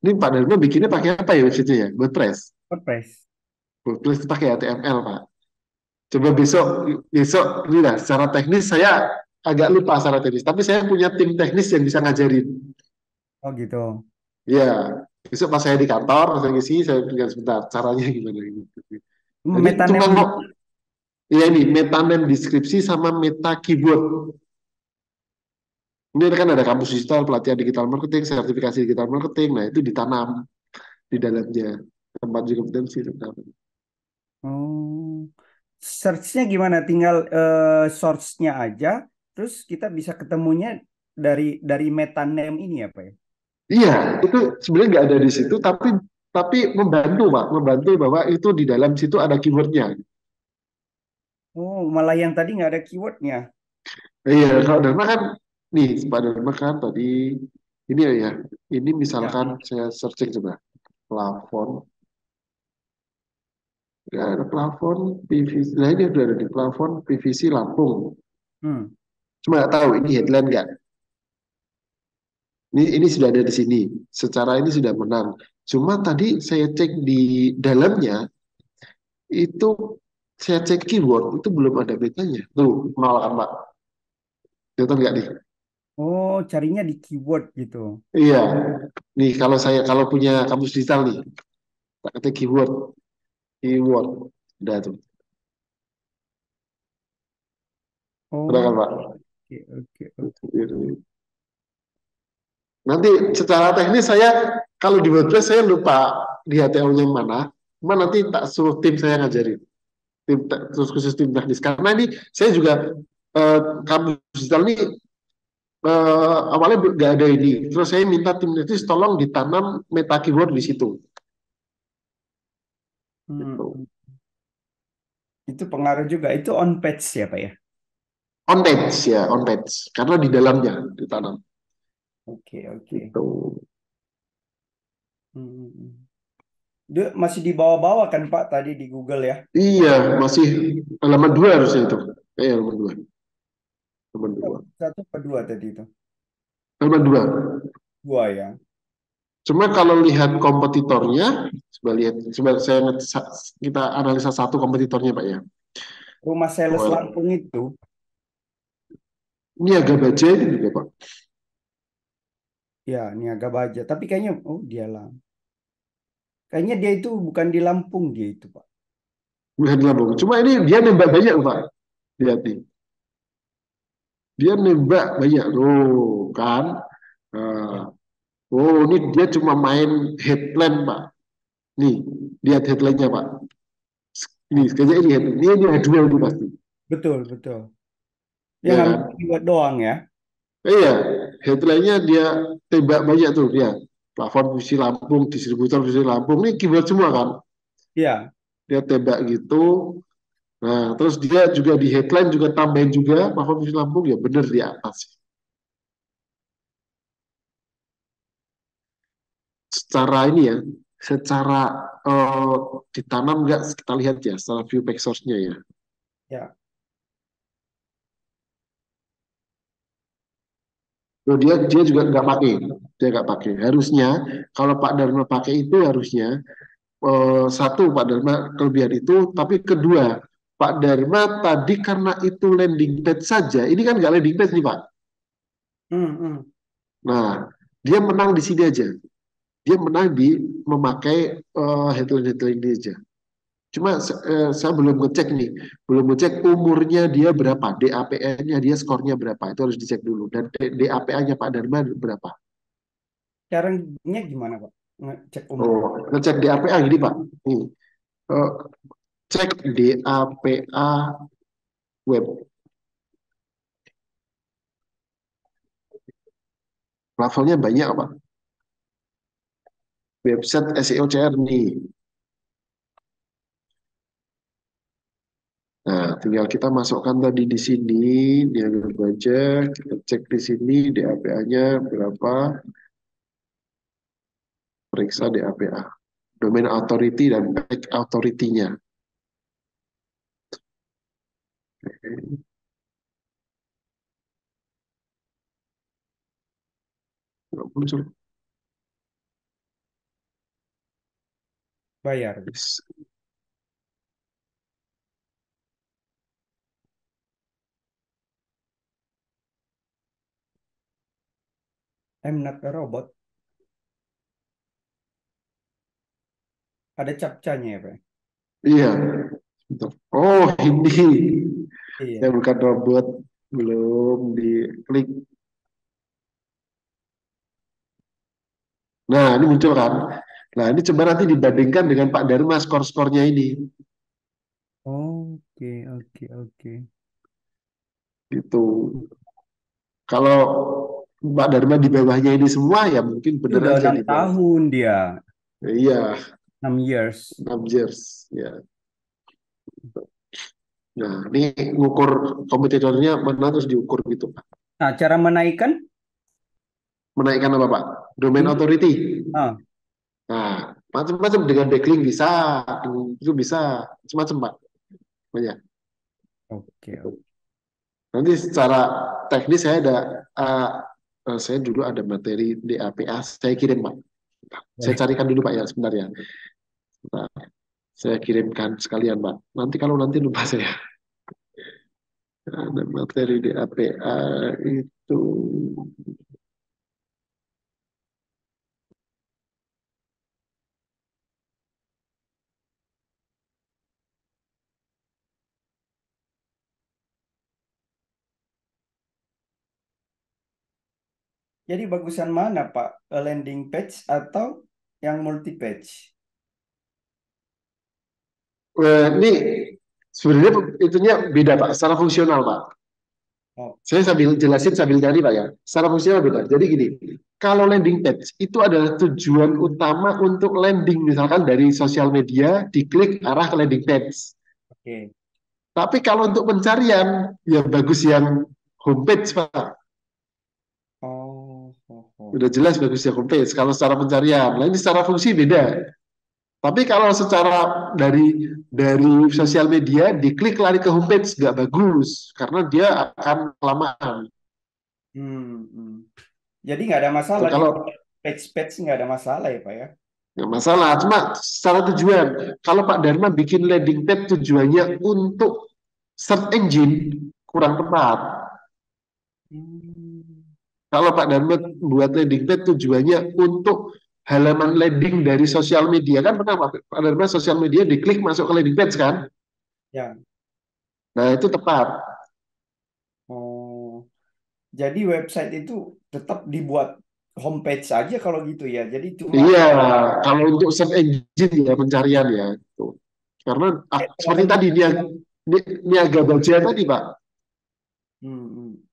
ini Pak Dharma bikinnya pakai apa ya websitenya ya? WordPress. WordPress. WordPress itu pakai HTML, Pak. Coba besok, besok, ini lah, secara teknis saya agak lupa secara teknis. Tapi saya punya tim teknis yang bisa ngajarin. Oh, gitu. Ya, besok pas saya di kantor, saya ngisi, saya berikan sebentar caranya gimana gitu. Jadi cuma Metanym mau, ya ini meta name deskripsi sama meta keyword. Ini kan ada kampus digital, pelatihan digital marketing, sertifikasi digital marketing. Nah, itu ditanam di dalamnya. Tempat juga kompetensi. Oh. Search-nya gimana? Tinggal source-nya aja, terus kita bisa ketemunya dari metanym ini apa ya? Iya, itu sebenarnya nggak ada di situ, tapi membantu, Pak. Membantu bahwa itu di dalam situ ada keywordnya. Oh, malah yang tadi nggak ada keywordnya. Iya, kalau Dharma kan, nih, Pak Dharma kan tadi, ini ya, ini Ya. misalkan saya searching coba, plafon, ya ada plafon PVC, nah ini udah ada di plafon PVC Lampung. Hmm. Cuma nggak tahu ini headline nggak? Ini sudah ada di sini. Secara ini sudah menang. Cuma tadi saya cek di dalamnya itu saya cek keyword itu belum ada betanya. Tuh, nol kan Pak. Kelihatan nggak nih? Oh, carinya di keyword gitu. Iya. Nih kalau punya kamus digital nih, tak ketik keyword, keyword. Udah tuh. Udah kan Oh, Pak? oke, oke, oke. Nanti secara teknis saya kalau di WordPress saya lupa di HTML-nya mana. Cuma nanti tak suruh tim saya ngajarin. Terus khusus tim teknis. Karena ini saya juga kampus digital ini awalnya nggak ada ini. Terus saya minta tim teknis tolong ditanam meta keyword di situ. Hmm, Gitu. hmm. Itu pengaruh juga. Itu on page ya, Pak ya? On page ya, on page. Karena di dalamnya ditanam. Oke, oke. Gitu. Hmm, hmm, hmm. Dia masih di bawah-bawah kan Pak tadi di Google ya? Iya, masih halaman 2 harusnya itu. Halaman 2. Halaman 2. Satu ke dua tadi itu? Halaman 2. Dua ya. Cuma kalau lihat kompetitornya, coba kita analisa satu kompetitornya Pak ya. Rumah Sales Wah, Lampung itu. ini agak baja ini juga Pak. Ya, Niaga Baja. Tapi kayaknya, oh dia lah. Kayaknya dia itu bukan di Lampung dia itu, Pak. Bukan di Lampung. Cuma ini dia nembak banyak, Pak. Lihat nih. Dia nembak banyak. Loh, kan. Ya. Nah, oh, ini dia cuma main headline, Pak. Nih, lihat headline-nya, Pak. Nih, Oh, kayaknya ini headline. Ini dua ini pasti. betul, betul. Dia Ya ngambil kan? keyword doang ya. Iya, headline-nya dia tembak banyak tuh. Ya, plafon fusi Lampung, distributor fusi Lampung. Ini keyword semua kan. Iya. Dia tembak gitu. Nah, terus dia juga di headline juga tambahin juga plafon fusi Lampung. Ya bener di atas. Secara ini ya, secara eh, ditanam nggak kita lihat ya, secara view back source-nya ya. Ya. Loh, dia juga nggak pakai, dia nggak pakai. Harusnya kalau Pak Dharma pakai itu harusnya satu Pak Dharma kelebihan itu, tapi kedua Pak Dharma tadi karena itu landing page saja, ini kan nggak landing page nih Pak. Hmm, hmm. Nah, dia menang di sini aja. Dia menang di memakai headline-headline ini aja. Cuma saya belum ngecek nih, belum ngecek umurnya dia berapa, DAPA-nya dia skornya berapa, itu harus dicek dulu. Dan DAPA-nya Pak Dharma berapa? Caranya gimana, Pak? Ngecek umur. Oh, ngecek DAPA gini Pak. Nih, eh, cek DAPA web. Levelnya banyak Pak. Website SEO CR nih. Nah, tinggal kita masukkan tadi di sini, dia baca, kita cek di sini DAPA-nya berapa, periksa DAPA. Domain authority dan page authority-nya. Nggak muncul. Bayar. Yes. I'm not a robot. Ada captchanya ya, Pak? Iya. Oh, ini. Saya Iya. bukan robot. Belum diklik. Nah, ini muncul kan. Nah, ini coba nanti dibandingkan dengan Pak Dharma skor-skornya ini. Oke, oke, oke. Gitu. Kalau Pak Dharma di bawahnya ini semua, ya mungkin Itu bener udah aja 6 di bawah. tahun dia. Iya, 6 years. 6 years. Ya. Nah, ini ngukur kompetitornya mana terus diukur gitu, Pak. Nah, cara menaikkan Menaikkan apa, Pak? Domain ini. authority. Ah, Nah, macam-macam dengan backlink bisa, itu bisa, macam-macam, Pak. Banyak. oke, Gitu. oke. Nanti secara teknis saya dulu ada materi DAPA, saya kirim Pak. Saya Boleh. carikan dulu Pak ya sebentar ya. Nah, saya kirimkan sekalian Pak. Nanti kalau nanti lupa saya. Ada materi DAPA itu. Jadi bagusan mana, Pak? Landing page atau yang multi page? Ini sebenarnya itunya beda Pak, secara fungsional Pak. Oh, Saya sambil jelasin sambil nyari Pak ya. Secara fungsional beda. Jadi gini, kalau landing page itu adalah tujuan utama untuk landing, misalkan dari sosial media, diklik arah ke landing page. oke. Tapi kalau untuk pencarian, ya bagus yang homepage, Pak. Oh, oh, oh. Udah jelas bagus yang homepage. Kalau secara pencarian, nah ini secara fungsi beda. Tapi kalau secara dari sosial media, diklik lari ke homepage, nggak bagus. Karena dia akan kelamaan. Hmm, hmm. Jadi nggak ada masalah di Kalau page-page nggak ada masalah ya, Pak ya? nggak masalah, cuma secara tujuan. Kalau Pak Dharma bikin landing page tujuannya untuk search engine, kurang tepat. Hmm. Kalau Pak Dharma buat landing page tujuannya untuk halaman landing dari sosial media kan pernah Pak Dharma sosial media diklik masuk ke landing page kan? Ya. Nah itu tepat. Oh, jadi website itu tetap dibuat homepage saja kalau gitu ya. Jadi cuma Iya, kalau untuk search engine ya pencarian ya. Tuh. Karena seperti tadi teman-teman. Niaga Baja tadi Pak. Iya,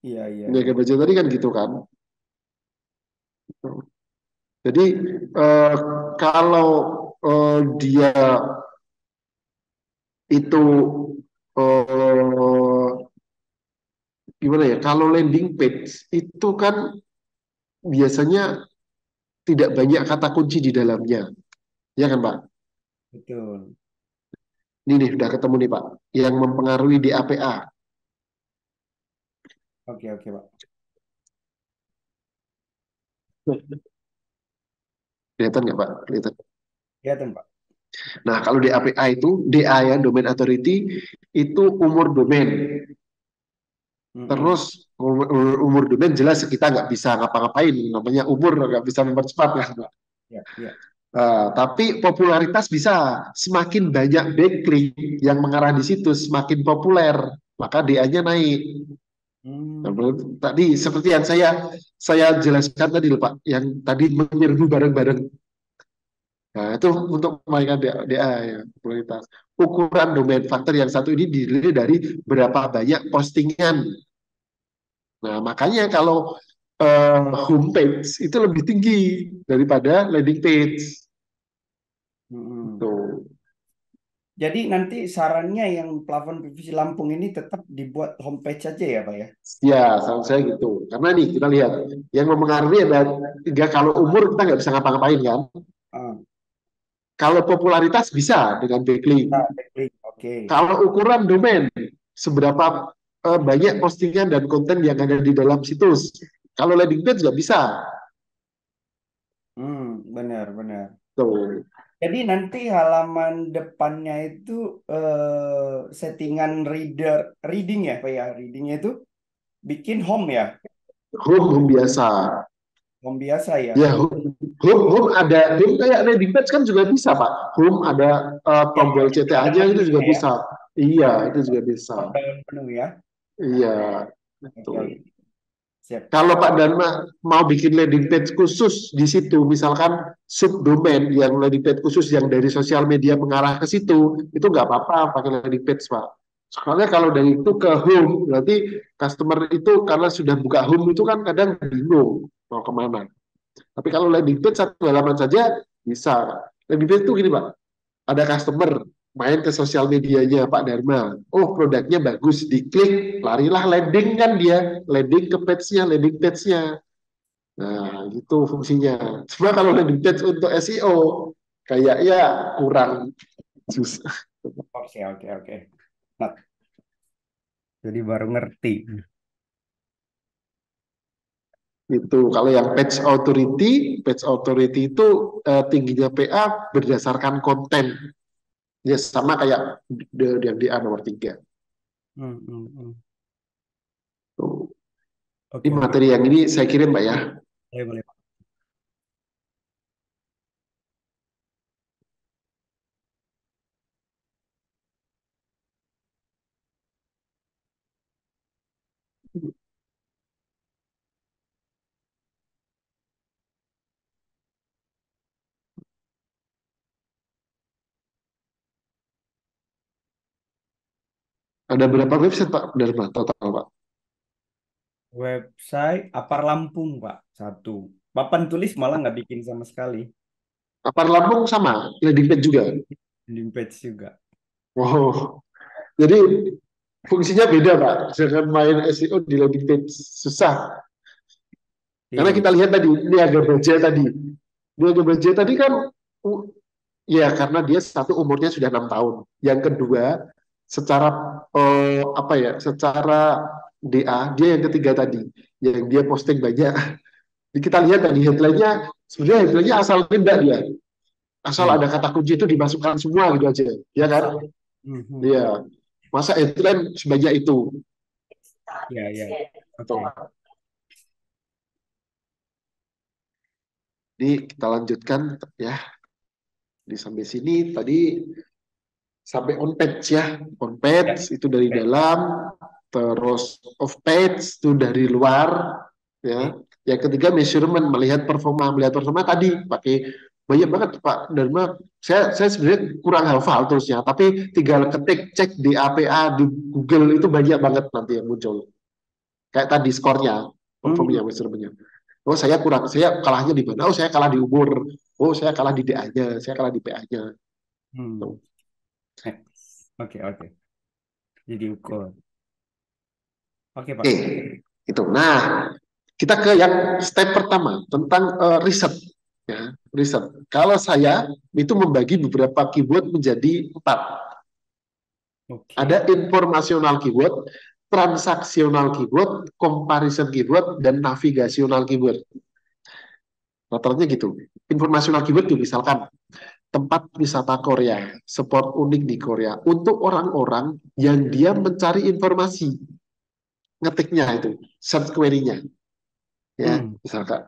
iya, iya. Niaga Baja tadi kan gitu kan. Jadi eh, kalau dia itu eh, gimana ya? Kalau landing page itu kan biasanya tidak banyak kata kunci di dalamnya, ya kan Pak? Betul. Ini nih udah ketemu nih Pak, yang mempengaruhi di APA. Oke, oke, Pak. Kelihatan nggak Pak? Kelihatan. Kelihatan, Pak. Nah kalau di APA itu DA ya, Domain Authority itu umur domain. Mm-mm. Terus umur domain jelas kita nggak bisa ngapa-ngapain, namanya umur nggak bisa mempercepat kan Pak. Ya, ya. Tapi popularitas bisa semakin banyak backlink yang mengarah di situ semakin populer maka DA-nya naik. Nah, Hmm. tadi seperti yang saya jelaskan tadi loh Pak, yang tadi menyerbu bareng-bareng. Nah, itu untuk mainkan DA ya, popularitas. Ukuran domain faktor yang satu ini dilihat dari berapa banyak postingan. Nah, makanya kalau homepage itu lebih tinggi daripada landing page. Mm-mm. Tuh. Jadi nanti sarannya yang plafon PVC Lampung ini tetap dibuat homepage saja ya, Pak ya? Ya, saran saya gitu. Karena nih kita lihat yang mempengaruhi adalah tiga kalau umur kita nggak bisa ngapa-ngapain kan. Ah, Kalau popularitas bisa dengan backlink. nah, backlink. Oke. Kalau ukuran domain, seberapa banyak postingan dan konten yang ada di dalam situs. Kalau landing page nggak bisa. Benar, benar. Tuh. Jadi nanti halaman depannya itu settingan reading ya, Pak ya? Readingnya itu bikin home ya, Home biasa. home biasa ya. Ya, home ada. Home kayak landing page kan juga bisa, Pak. Home ada Ya, ya, tombol ada CTA-nya itu menunya juga ya, bisa. Iya, itu juga bisa. top down menu ya. Iya, Oke, betul. oke. Siap. Kalau Pak Dharma mau bikin landing page khusus di situ, misalkan subdomain yang landing page khusus yang dari sosial media mengarah ke situ, itu nggak apa-apa pakai landing page, Pak. Soalnya kalau dari itu ke home, berarti customer itu karena sudah buka home itu kan kadang bingung mau kemana. Tapi kalau landing page satu halaman saja bisa. Landing page itu gini, Pak, ada customer main ke sosial medianya Pak Dharma. Oh, produknya bagus, diklik, larilah landing kan dia, landing ke page-nya, landing page-nya. Nah, itu fungsinya. Cuma kalau landing page untuk SEO, kayak ya kurang susah. Oke, oke, oke. Nah, jadi baru ngerti. Itu kalau yang page authority itu tingginya PA berdasarkan konten. Ya sama kayak yang di A nomor 3. Hmm, hmm, hmm. Tuh. Ini Oke, oke. materi yang ini saya kirim, Pak ya. Boleh, boleh. Ada berapa website Pak? Dharma total Pak? Website Apar Lampung, Pak. Satu. Papan tulis malah nggak bikin sama sekali. Apar Lampung sama, landing page juga. Landing page juga. Wow. Jadi fungsinya beda Pak. Jangan main SEO di landing page susah. Karena Iya. kita lihat tadi Niaga Baja tadi. Niaga Baja tadi kan ya karena dia satu umurnya sudah 6 tahun. Yang kedua secara apa ya? Secara DA dia yang ketiga tadi yang dia posting banyak. Jadi kita lihat tadi headline-nya sebenarnya headline-nya asal tidak dia. Asal Iya. ada kata kunci itu dimasukkan semua gitu aja. Ya kan? Mhm. Iya. Masa headline sebanyak itu? Iya, iya. Tuh. Oke. Ini kita lanjutkan ya. Di sampai sini tadi sampai on page ya. On Ya. page itu dari Oke. dalam, terus off page itu dari luar ya. Oke. Yang ketiga measurement, melihat performa tadi pakai banyak banget Pak Dharma. Saya sebenarnya kurang hafal terusnya, tapi tinggal ketik cek di APA di Google itu banyak banget nanti yang muncul. Kayak tadi skornya, Hmm. performanya, measurementnya. Oh saya kalahnya di mana? Oh saya kalah di umur. Oh saya kalah di DA-nya, saya kalah di PA-nya. Hmm. Eh, Oke, oke. Jadi ukur. Oke, Pak. Oke, itu. Nah, kita ke yang step pertama tentang riset. Ya, riset. Kalau saya itu membagi beberapa keyword menjadi 4. Oke. Ada informasional keyword, transaksional keyword, comparison keyword, dan navigasional keyword. Rata-ratanya gitu. Informasional keyword itu misalkan tempat wisata Korea, sport unik di Korea. Untuk orang-orang yang dia mencari informasi, ngetiknya itu, search query-nya. Ya, Hmm. misalkan.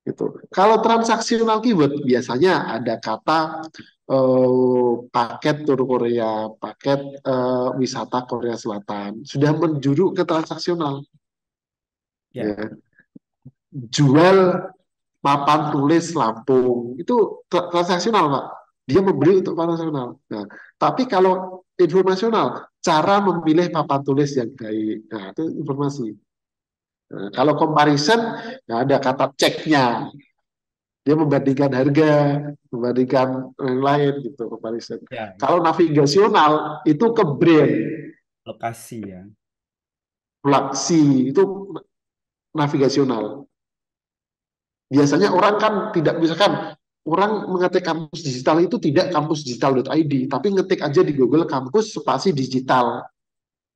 Gitu. Kalau transaksional keyword biasanya ada kata paket tur Korea, paket wisata Korea Selatan, sudah menjuru ke transaksional. Ya. Ya. Jual papan tulis Lampung itu transaksional Pak. Dia membeli untuk transaksional. Nah, tapi kalau informasional, cara memilih papan tulis yang baik, nah itu informasi. Nah, kalau comparison, nah ada kata ceknya. Dia membandingkan harga, membandingkan yang lain gitu, comparison. Ya, ya. Kalau navigasional itu ke brand, Lokasi ya. flaksi itu navigasional. Biasanya orang kan tidak misalkan orang mengetik kampus digital itu tidak kampusdigital.id, tapi ngetik aja di Google kampus spasi digital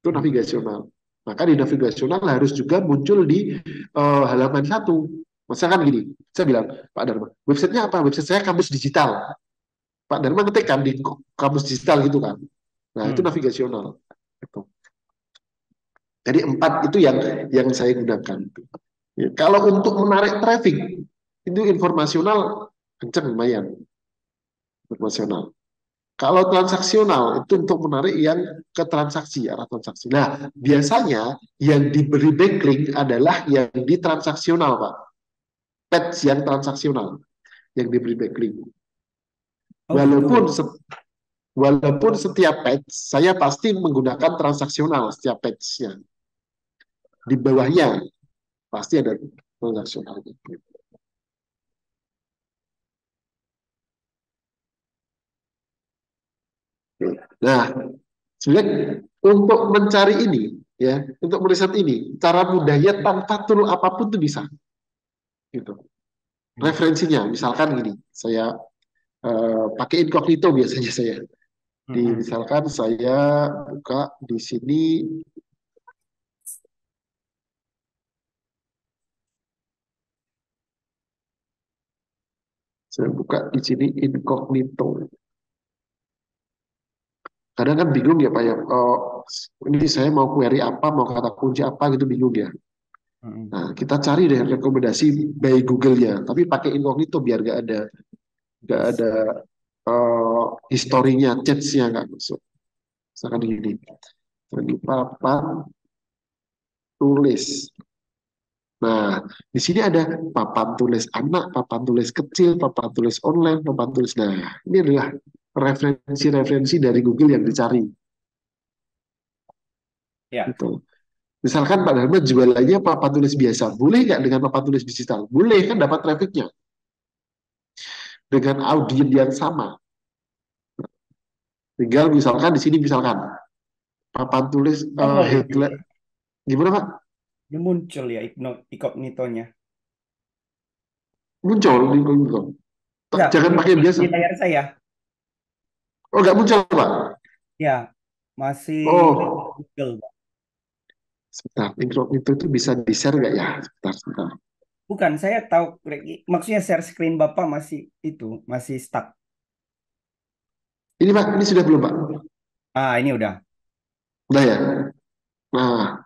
itu Hmm. navigasional. Maka di navigasional harus juga muncul di halaman 1. Misalkan gini, saya bilang Pak Dharma, websitenya apa? Website saya kampus digital. Pak Dharma ngetik kan di kamus digital gitu kan. Nah, itu Hmm. navigasional. Gitu. Jadi 4 itu yang saya gunakan. Ya, kalau untuk menarik traffic, itu informasional kenceng lumayan. Informasional. Kalau transaksional, itu untuk menarik yang ke transaksi, arah transaksi. Nah, biasanya yang diberi backlink adalah yang di transaksional, Pak. Page yang transaksional, yang diberi backlink. Oh Walaupun gitu. Walaupun setiap page saya pasti menggunakan transaksional setiap page-nya. Di bawahnya pasti ada transaksional. Nah, sebenarnya untuk mencari ini, ya, untuk meriset ini, cara mudahnya tanpa tool apapun itu bisa. Gitu. Hmm. Referensinya, misalkan gini, saya pakai incognito biasanya saya. Hmm. Misalkan saya buka di sini, saya buka di sini incognito. Kadang kan bingung ya Pak ya, ini saya mau query apa, mau kata kunci apa gitu bingung ya. Hmm. Nah, kita cari deh rekomendasi by Google-nya, tapi pakai incognito biar nggak ada historinya, chats-nya nggak masuk. Misalkan gini, lagi papan tulis. Nah, di sini ada papan tulis anak, papan tulis kecil, papan tulis online, papan tulis. Nah, ini adalah referensi-referensi dari Google yang dicari. Ya. Gitu. Misalkan Pak Dharma jualannya papan tulis biasa, boleh nggak dengan papan tulis digital? Boleh kan dapat trafficnya dengan audiens yang sama. Tinggal misalkan di sini misalkan papan tulis Oh ini, headline, gimana Pak? ini muncul ya incognito-nya. Muncul di Google. Enggak, Jangan pakai biasa. di layar saya. Oh nggak muncul Pak? Ya, masih Oh, Google, Pak. sebentar. Incognito itu bisa di share nggak ya? Sebentar, sebentar. Bukan, saya tahu maksudnya share screen Bapak masih itu, masih stuck. Ini Pak, ini sudah belum Pak? Ah, ini udah. Udah ya? Nah,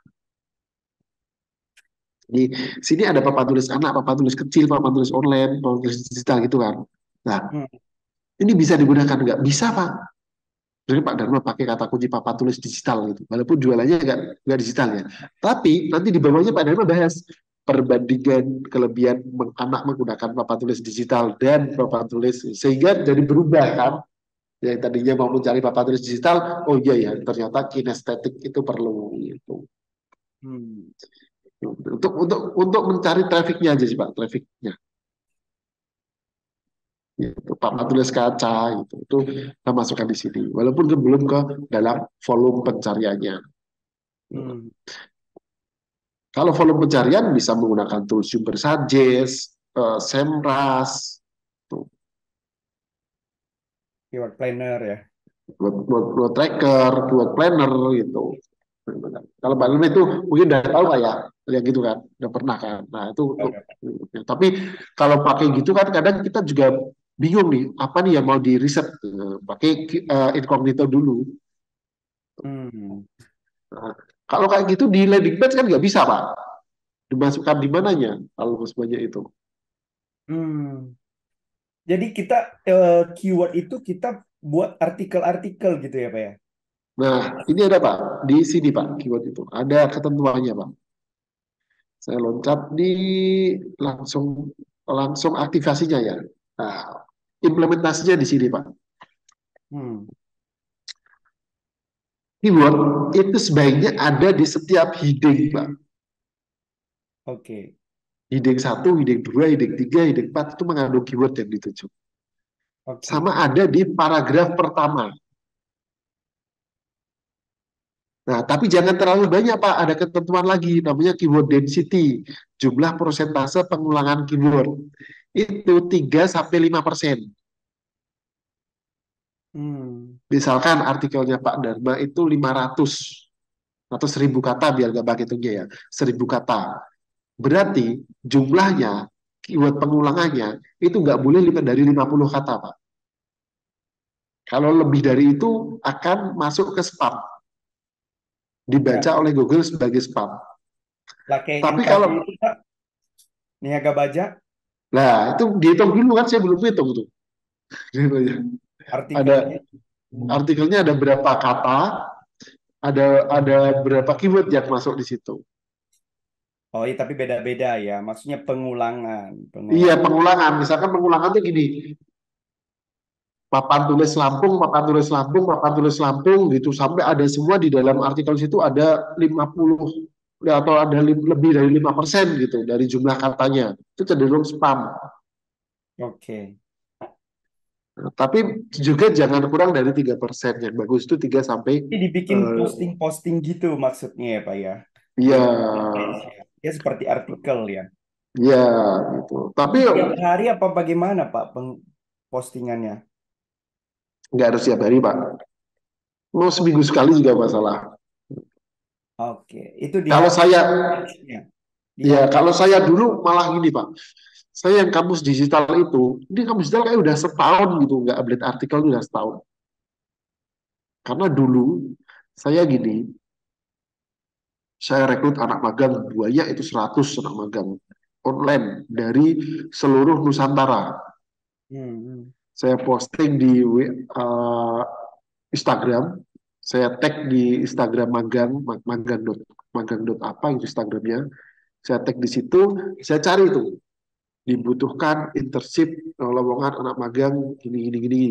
Di sini ada papan tulis anak, papan tulis kecil, papan tulis online, papan tulis digital gitu kan. Nah, Hmm. ini bisa digunakan nggak? Bisa, Pak. Jadi Pak Dharma pakai kata kunci papan tulis digital gitu. Walaupun jualannya nggak digital ya. Tapi nanti di bawahnya Pak Dharma bahas perbandingan kelebihan anak menggunakan papan tulis digital dan papan tulis. Sehingga jadi berubah kan. Yang tadinya mau mencari papan tulis digital, oh iya ya, ternyata kinestetik itu perlu gitu. Hmm. Untuk mencari trafficnya aja sih Pak, trafficnya. Gitu. Papan tulis kaca itu kita masukkan di sini. Walaupun belum ke dalam volume pencariannya. Hmm. Kalau volume pencarian bisa menggunakan tools Super Suggest, SEMrush, tuh, Keyword planner ya. buat tracker, buat planner gitu. Kalau Mbak Luna itu mungkin udah tahu Pak ya, yang gitu kan, udah pernah kan. Nah itu untuk, Oke. tapi kalau pakai gitu kan kadang kita juga bingung nih, apa nih yang mau di riset. Pakai incognito dulu. Hmm. Nah, kalau kayak gitu di landing page kan nggak bisa Pak, dimasukkan di mananya kalau semuanya itu. Hmm. Jadi kita keyword itu kita buat artikel-artikel gitu ya, Pak ya? Nah, ini ada Pak, di sini Pak, keyword itu. Ada ketentuannya Pak. Saya loncat di langsung langsung aktivasinya ya. Nah, implementasinya di sini Pak. Hmm. Keyword itu sebaiknya ada di setiap heading Pak. Oke. Heading 1, heading 2, heading 3, heading 4 itu mengandung keyword yang dituju. Oke. Sama ada di paragraf pertama. Nah, tapi jangan terlalu banyak, Pak. Ada ketentuan lagi, namanya keyword density. Jumlah persentase pengulangan keyword. Itu 3-5%. Hmm. Misalkan artikelnya Pak Dharma itu 500 atau 1000 kata, biar nggak pakai hitungnya ya. 1000 kata. Berarti jumlahnya, keyword pengulangannya, itu nggak boleh lebih dari 50 kata, Pak. Kalau lebih dari itu, akan masuk ke spam. Ya. Dibaca oleh Google sebagai spam. Pakai Tapi NKB kalau itu, Pak, niaga baja, Nah, itu dihitung dulu kan, saya belum hitung tuh. Ada artikelnya. artikelnya ada berapa kata, ada berapa keyword yang masuk di situ. Oh iya, tapi beda-beda ya. Maksudnya pengulangan, Iya, pengulangan. pengulangan. Misalkan pengulangan tuh gini, papan tulis Lampung, papan tulis Lampung, papan tulis Lampung gitu sampai ada semua di dalam artikel situ ada 50 atau ada lebih dari 5% gitu dari jumlah katanya. Itu cenderung spam. Oke. Tapi juga jangan kurang dari 3%. Yang bagus itu 3 sampai Ini dibikin posting-posting gitu maksudnya ya, Pak ya. Di ya page ya. Ya seperti artikel ya. ya gitu. Tapi Tiap hari apa bagaimana, Pak, postingannya? nggak harus tiap hari Pak. Mau seminggu sekali juga masalah. Oke, itu di Kalau saya page-nya. Di Ya, kalau homepage. saya dulu malah gini, Pak. Saya yang kamus digital itu, ini kamus digital kayak udah setahun gitu, nggak update artikel udah setahun. Karena dulu saya gini, saya rekrut anak magang, buaya itu 100 anak magang online dari seluruh Nusantara. Hmm, hmm. Saya posting di Instagram, saya tag di Instagram magang, magang apa itu Instagramnya. Saya tag di situ, saya cari itu dibutuhkan internship lowongan anak magang gini gini gini.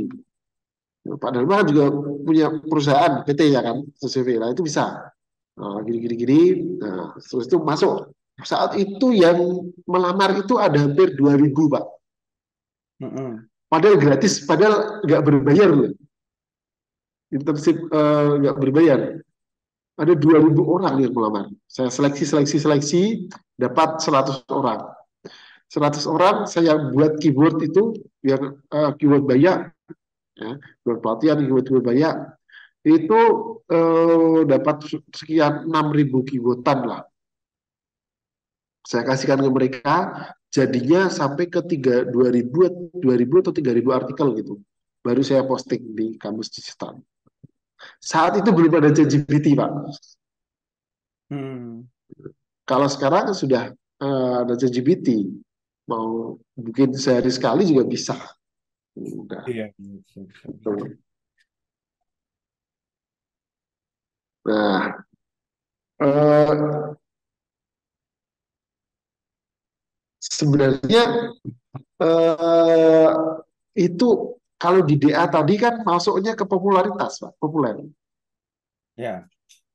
Pak Dharma kan juga punya perusahaan PT ya kan, CCV lah itu bisa. Nah, gini gini gini. Nah, terus itu masuk. Saat itu yang melamar itu ada hampir 2000 Pak. Hmm, hmm. Padahal gratis, padahal nggak berbayar loh. Internship nggak berbayar. Ada 2000 orang yang melamar. Saya seleksi, dapat 100 orang. 100 orang saya buat keyword itu yang keyword banyak ya, keyword pelatihan, keyword banyak itu dapat sekian 6.000 keywordan lah. Saya kasihkan ke mereka, jadinya sampai ke 2000 atau 3000 artikel gitu. Baru saya posting di Kamus Digital. Saat itu belum ada ChatGPT, Pak. Hmm. Kalau sekarang sudah ada ChatGPT. Mau bikin sehari sekali juga bisa. Udah. Iya, bisa, bisa, bisa. Tuh. Nah, eh, sebenarnya eh, itu kalau di DA tadi kan masuknya ke popularitas, Pak, populer. Ya,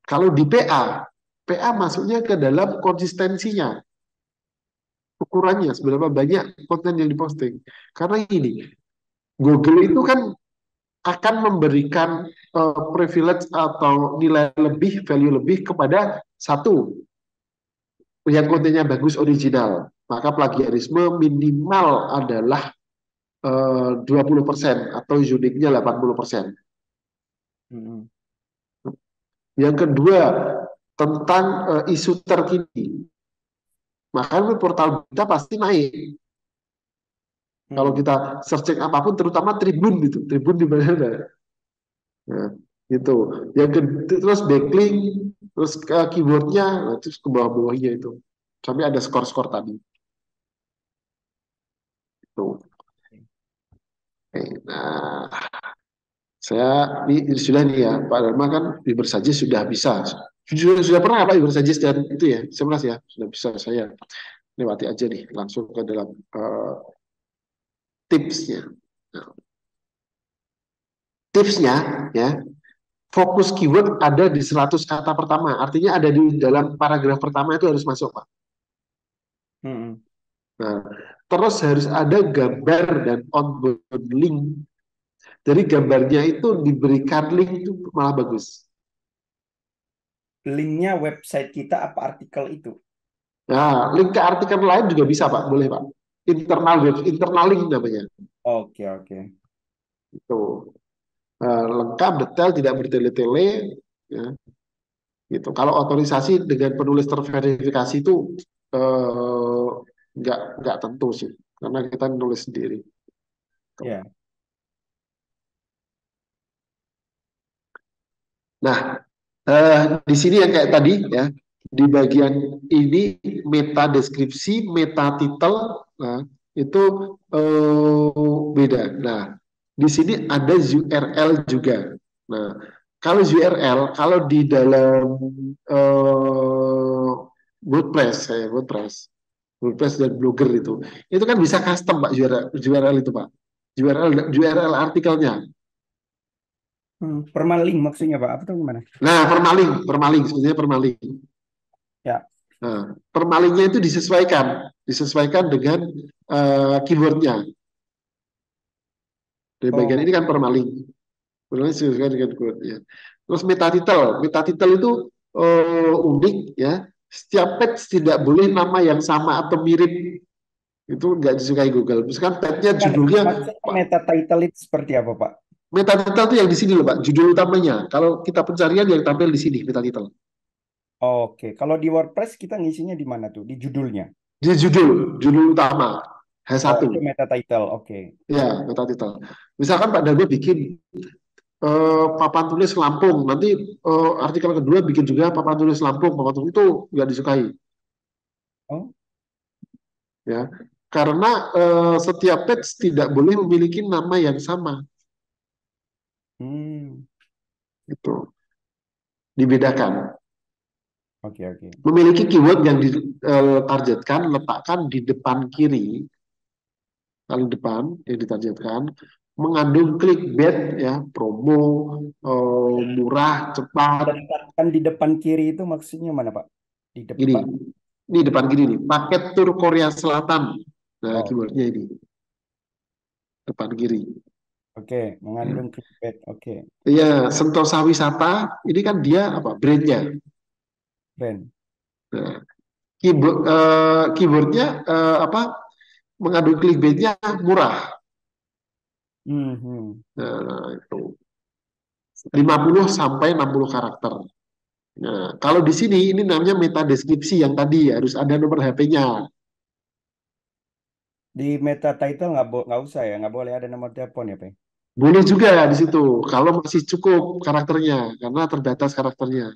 Kalau di PA masuknya ke dalam konsistensinya, ukurannya seberapa banyak konten yang diposting. Karena ini, Google itu kan akan memberikan privilege atau nilai lebih, value lebih kepada satu, yang kontennya bagus original. Maka plagiarisme minimal adalah 20% atau uniknya 80%. mm-mm. Yang kedua, tentang isu terkini. Maka portal kita pasti naik. Kalau Mm. kita searching apapun, terutama Tribun gitu, Tribun di mana? Nah, itu. Yang kedua, terus backlink, terus keywordnya, nah, terus ke bawah-bawahnya itu. Sampai ada skor-skor tadi. Itu. Nah, saya ini sudah nih ya, Pak Dharma kan di Bersaji sudah bisa. Sudah pernah Pak di Bersaji dan itu ya, 11 ya, sudah bisa saya lewati aja nih langsung ke dalam tipsnya. Nah, tipsnya ya, fokus keyword ada di 100 kata pertama. Artinya ada di dalam paragraf pertama itu harus masuk, Pak. Mm-mm. Nah, terus harus ada gambar dan onboard link. Jadi gambarnya itu diberikan link itu malah bagus. Linknya website kita apa artikel itu? Nah, link ke artikel lain juga bisa, Pak. Boleh, Pak. Internal web, internal link namanya. Oke, oke. Itu lengkap, detail, tidak bertele-tele. Ya, gitu. Kalau otorisasi dengan penulis terverifikasi itu eh, nggak tentu sih, karena kita nulis sendiri. Tuh. Ya. Nah, di sini yang kayak tadi ya, di bagian ini meta deskripsi, meta title, nah, itu beda. Nah, di sini ada URL juga. Nah, kalau URL, kalau di dalam WordPress, WordPress dan Blogger itu kan bisa custom Pak URL itu Pak, URL artikelnya. Permalink maksudnya Pak, apa tuh gimana? Nah, permaling, sebenarnya permaling. Ya. Nah, permalingnya itu disesuaikan dengan keywordnya. Di bagian Oh, ini kan permaling, permaling disesuaikan dengan keywordnya. Terus meta title itu unik ya. Setiap page tidak boleh nama yang sama atau mirip, itu nggak disukai Google. Misalkan page-nya bukan. judulnya Maksudnya meta title itu seperti apa Pak? meta title itu yang di sini loh Pak, judul utamanya. Kalau kita pencarian yang tampil di sini meta title. Oke, kalau di WordPress kita ngisinya di mana tuh? Di judulnya. Di judul utama Oh, H1. itu meta title. Oke. Ya, meta title. Misalkan Pak Darbo bikin papan tulis Lampung, nanti artikel kedua bikin juga papan tulis Lampung, papan tulis itu nggak disukai, Oh, ya, karena setiap page tidak boleh memiliki nama yang sama, hmm. itu dibedakan. Oke, oke. Memiliki keyword yang ditargetkan, letakkan di depan kiri, paling depan yang ditargetkan, mengandung clickbait, ya, promo, murah, cepat. Letakkan di depan kiri itu maksudnya mana Pak? Di Gini, depan. ini depan kiri nih, paket tur Korea Selatan. Nah, Oh, keywordnya ini depan kiri. oke. Ya. Mengandung clickbait. Oke. Iya, Sentosa Wisata ini kan dia apa? Brandnya. Keren. Nah, keyboardnya apa? Mengandung clickbaitnya murah. Hmm, hmm. Nah, itu 50 sampai 60 karakter. Nah, kalau di sini ini namanya meta deskripsi yang tadi harus ada nomor HP-nya. Di meta title nggak usah ya, nggak boleh ada nomor telepon ya Pak? Boleh juga di situ kalau masih cukup karakternya karena terbatas karakternya.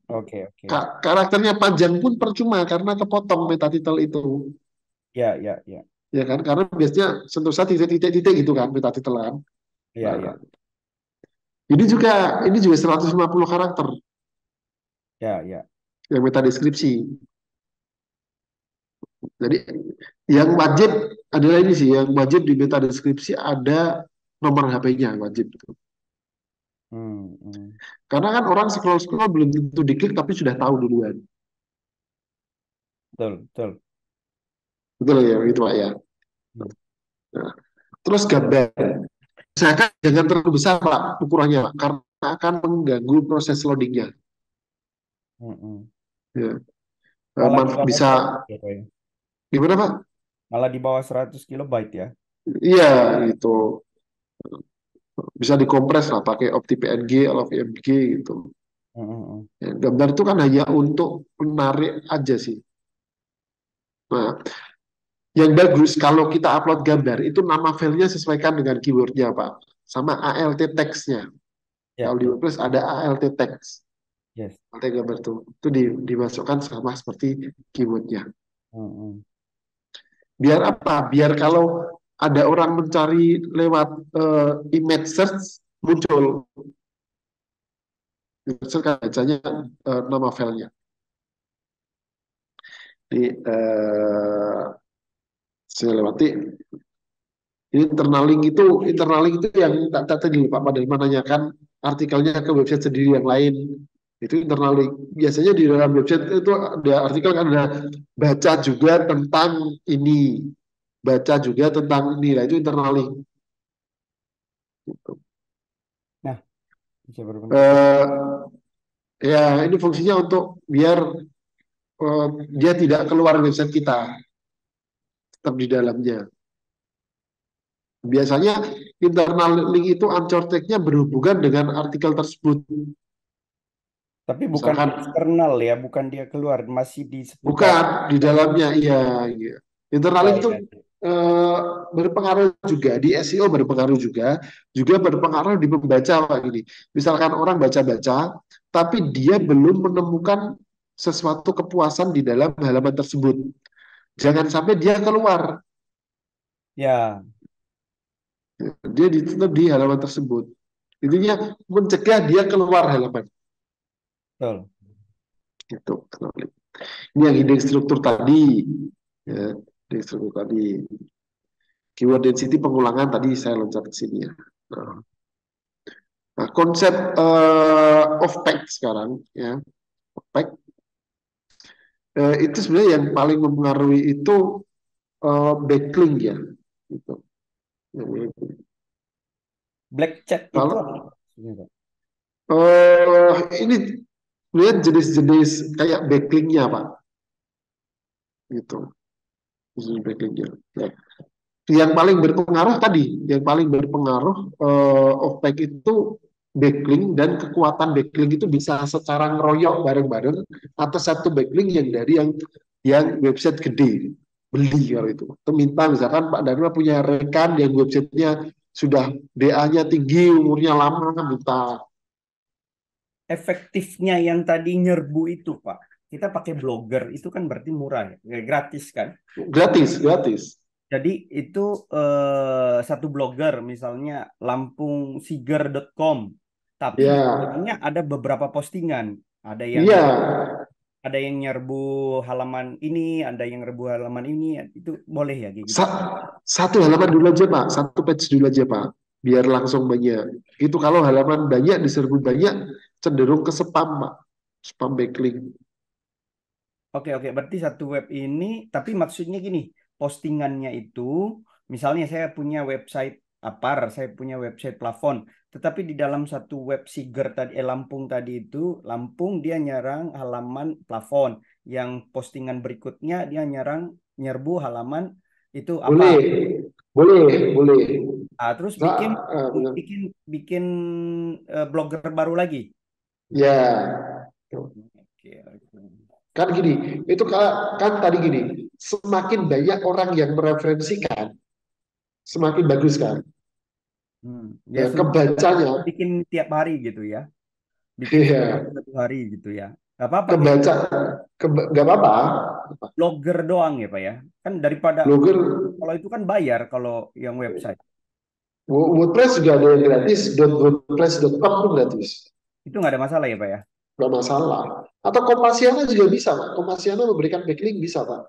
Oke, oke. Karakternya panjang pun percuma karena kepotong meta title itu. Ya, ya, ya. Ya kan? Karena biasanya sentuhan titik-titik gitu kan meta title kan. Ya, Nah, ya. ini juga 150 karakter Ya, ya. yang meta deskripsi. Jadi yang wajib adalah ini sih, yang wajib di meta deskripsi ada nomor HP-nya wajib. Hmm, hmm. Karena kan orang scroll-scroll belum tentu diklik tapi sudah tahu duluan. Betul, betul. Betul ya, itu Pak ya. Hmm, Nah, terus gambar. Misalkan jangan terlalu besar Pak ukurannya Pak, karena akan mengganggu proses loadingnya. hmm, hmm. Ya. Malah di bawah Bisa 100 ya, Pak, ya. gimana Pak? Malah di bawah 100 kilobyte ya. Iya itu bisa dikompres lah pakai OptiPNG, LVMG gitu. Hmm, hmm, hmm. Ya, gambar itu kan hanya untuk menarik aja sih. Nah, yang bagus kalau kita upload gambar itu nama filenya sesuaikan dengan keywordnya Pak, sama ALT text-nya. Ya, Kalau di ya. WordPress ada ALT text, Yes. ALT gambar itu dimasukkan sama seperti keywordnya. Hmm, hmm. Biar apa? Biar kalau ada orang mencari lewat image search muncul, kan bacanya nama filenya. Di saya lewati. Internal link itu yang tadi Pak Padel menanyakan artikelnya ke website sendiri yang lain. Itu internal link. Biasanya di dalam website itu ada artikel kan ada baca juga tentang ini, baca juga tentang ini. Nah, itu internal link. Gitu. Nah, bisa berbentuk. Eh, ya ini fungsinya untuk biar dia tidak keluar website kita, tetap di dalamnya. Biasanya internal link itu anchor tag-nya berhubungan dengan artikel tersebut. Tapi bukan Misalkan eksternal ya, bukan dia keluar, masih di seputar. bukan di dalamnya, iya, iya. Internal Ya, link itu ya. eh, berpengaruh juga di SEO, berpengaruh juga berpengaruh di pembaca Pak ini. Misalkan orang baca-baca, tapi dia belum menemukan sesuatu kepuasan di dalam halaman tersebut. Jangan sampai dia keluar, Ya, dia tetap di halaman tersebut. Intinya mencegah dia keluar halaman. betul. Gitu. Ini yang indeks struktur tadi, ya, indeks struktur tadi. Keyword density pengulangan tadi saya loncat ke sini ya. Nah, konsep of pack sekarang ya, of pack itu sebenarnya yang paling mempengaruhi itu backlink ya. Gitu. Black chat itu apa? Kalau Maksudnya, Pak? ini lihat jenis-jenis kayak backlinknya Pak, gitu. Jenis backlinknya. Ya. Yang paling berpengaruh tadi, yang paling berpengaruh off-pack itu backlink, dan kekuatan backlink itu bisa secara ngeroyok bareng-bareng atau satu backlink yang dari yang website gede beli kalau itu. Atau minta misalkan Pak Dharma punya rekan yang websitenya sudah DA-nya tinggi, umurnya lama, minta Efektifnya yang tadi nyerbu itu, Pak. Kita pakai Blogger, itu kan berarti murah ya, gratis kan? gratis, gratis. Jadi itu satu blogger misalnya lampungsiger.com, tapi di Ya, dalamnya ada beberapa postingan. Ada yang iya. ada yang nyerbu halaman ini, ada yang nyerbu halaman ini, itu boleh ya kayak gitu. Satu halaman dulu aja Pak, satu page dulu aja Pak, biar langsung banyak. Itu kalau halaman banyak, diserbu banyak, cenderung ke spam Pak, spam backlink. Oke, oke, berarti satu web ini, tapi maksudnya gini, postingannya itu, misalnya saya punya website Apar, saya punya website plafon, tetapi di dalam satu web Siger tadi, Lampung tadi itu, Lampung dia nyerang halaman plafon, yang postingan berikutnya dia nyerbu halaman itu apa? Boleh, boleh, boleh. Ah, terus bikin Sa- eh, bikin bikin blogger baru lagi. ya, Oke, oke. kan gini, itu kan tadi gini, semakin banyak orang yang mereferensikan, semakin bagus kan. Ya Ya, semakin kebacanya, bikin tiap hari gitu ya. bikin Iya, satu hari gitu ya. Gak apa-apa kayak kebaca, nggak apa-apa. blogger doang ya Pak ya. Kan daripada Blogger, kalau itu kan bayar kalau yang website. WordPress juga ada yang gratis. .wordpress.com itu gratis. Itu nggak ada masalah ya Pak ya. Nggak masalah. Atau Kompasiana juga bisa, Pak. Kompasiana memberikan backlink bisa, Pak.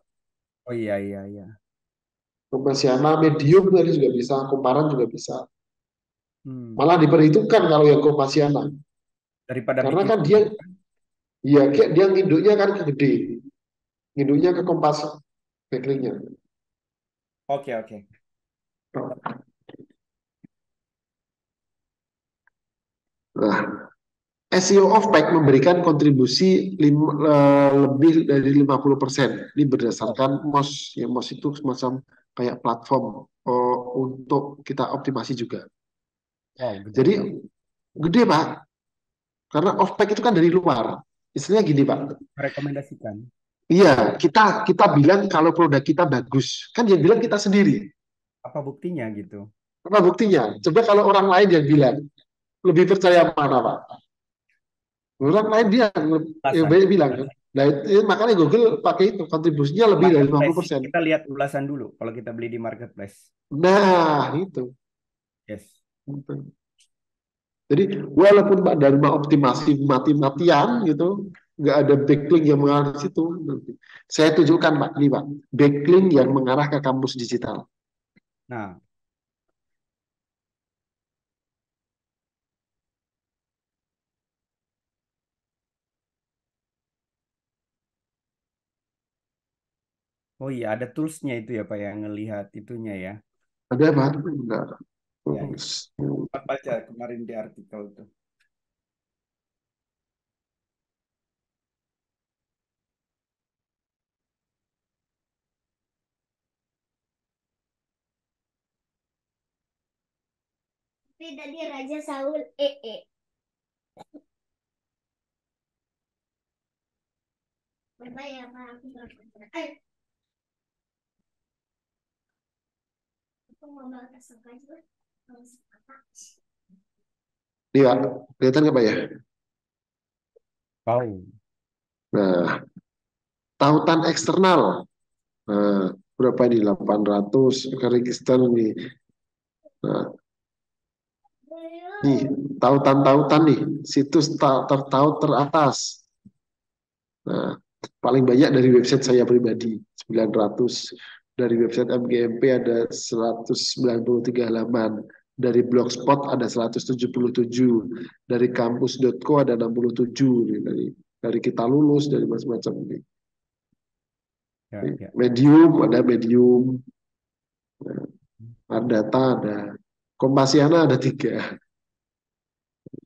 Oh iya iya iya. Kompasiana, Medium tadi juga bisa, Kumparan juga bisa. Hmm. Malah diperhitungkan kalau yang Kompasiana. Daripada Karena bikin kan dia, ya dia nginduknya kan gede. Nginduknya ke Kompas backlinknya. oke oke. Nah, SEO of Pack memberikan kontribusi lebih dari 50%. Ini Oh, berdasarkan MOS. Ya, MOS itu semacam kayak platform untuk kita optimasi juga. wow gede Jadi banget. gede, Pak. Karena off pack itu kan dari luar. Istilahnya gini, Pak. Merekomendasikan. Iya, kita kita bilang kalau produk kita bagus. Kan yang bilang kita sendiri. Apa buktinya gitu? Apa buktinya? Coba kalau orang lain yang bilang, lebih percaya mana, Pak? Orang lain dia yang Ulasan. banyak bilang kan. Nah, makanya Google pakai itu kontribusinya lebih dari Marketplace. 50%. Kita lihat ulasan dulu kalau kita beli di marketplace. Nah, itu. Yes. Jadi walaupun Pak Dharma optimasi mati-matian gitu, nggak ada backlink yang mengarah ke situ. Saya tunjukkan Pak, ini Pak, backlink yang mengarah ke kampus digital. Nah, oh iya ada toolsnya itu ya Pak yang ngelihat itunya ya. Ada Pak? Enggak. Ya, ya. Pak baca kemarin di artikel itu. Tapi tadi Raja Saul ee. Bapak ya Pak, aku berapa? Aku mau balas juga. Iya, kelihatan nggak Pak ya? Wow. Nah, tautan eksternal. Nah, berapa ini? 800 ke register nih. Nah, nih, tautan-tautan nih, situs tertaut teratas. Nah, paling banyak dari website saya pribadi, 900. Dari website MGMP ada 193 halaman. Dari Blogspot ada 177. Dari kampus.co ada 67. Dari kita lulus, dari macam-macam ini. Ya, ya. Medium, ada Medium. Ada data, ada. Kompasiana ada 3.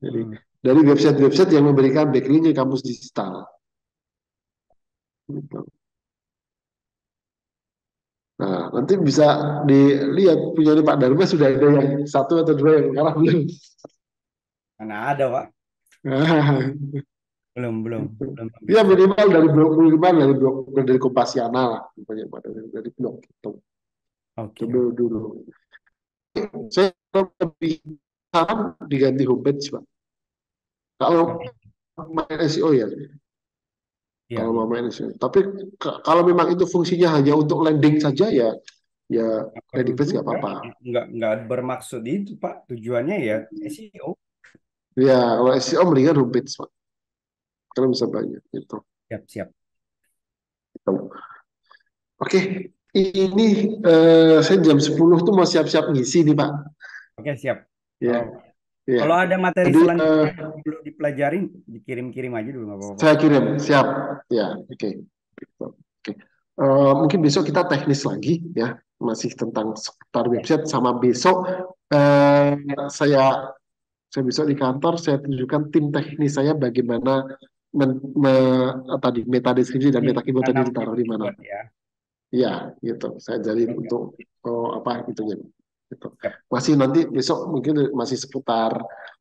Jadi, Hmm. dari website-website yang memberikan backlink ke kampus digital. Gitu. Nah, nanti bisa dilihat punya Pak Dharma sudah ada yang 1 atau 2 yang mengarah belum? Mana ada Pak? Nah, Belum ya bisa. minimal dari Kompasiana lah, banyak dari blog gitu. Oke. Dulu dulu. Saya lebih saran diganti homepage, Pak. Kalau Oke. main SEO ya, Iya, kalau iya. mau main SEO. Tapi kalau memang itu fungsinya hanya untuk landing saja ya, ya Nggak perlu landing page nggak juga. apa-apa. Nggak bermaksud itu Pak. Tujuannya ya SEO. Ya, kalau SEO mendingan homepage, Pak. Karena bisa banyak gitu. Siap, siap. Oke, ini saya jam 10 tuh mau siap-siap ngisi nih Pak. Oke, siap. Ya, Oh, ya. kalau ada materi Jadi selanjutnya yang perlu dipelajarin, dikirim-kirim aja dulu nggak apa-apa. saya kirim, siap. Ya, oke. Oke. Mungkin besok kita teknis lagi ya, masih tentang seputar website sama besok saya besok di kantor saya tunjukkan tim teknis saya bagaimana tadi meta deskripsi dan Ini meta keyword tadi tanam ditaruh di mana. keyword ya. Iya, gitu. Saya jalin Oke, untuk apa itunya. Gitu. siap. Masih nanti besok mungkin masih seputar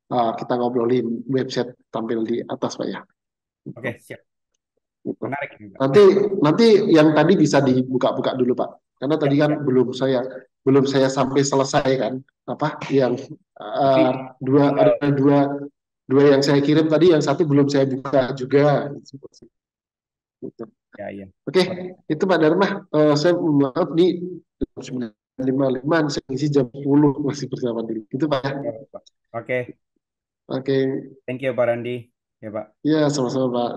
kita ngobrolin website tampil di atas Pak ya. Gitu. Oke, siap. Gitu. Menarik nih, Pak. Nanti nanti yang tadi bisa dibuka-buka dulu Pak. Karena tadi Siap, kan siap. belum saya sampai selesai kan apa yang Tapi dua tinggal ada dua Dua yang saya kirim tadi, yang satu belum saya buka juga. Gitu. Ya, ya. Oke, itu Pak Dharma. Saya mohon maaf nih, jam 9.55, saya ngisi jam 10 masih bersama dulu. Itu Pak. Oke, Oke, thank you Pak Randi. Ya Pak. ya sama-sama Pak.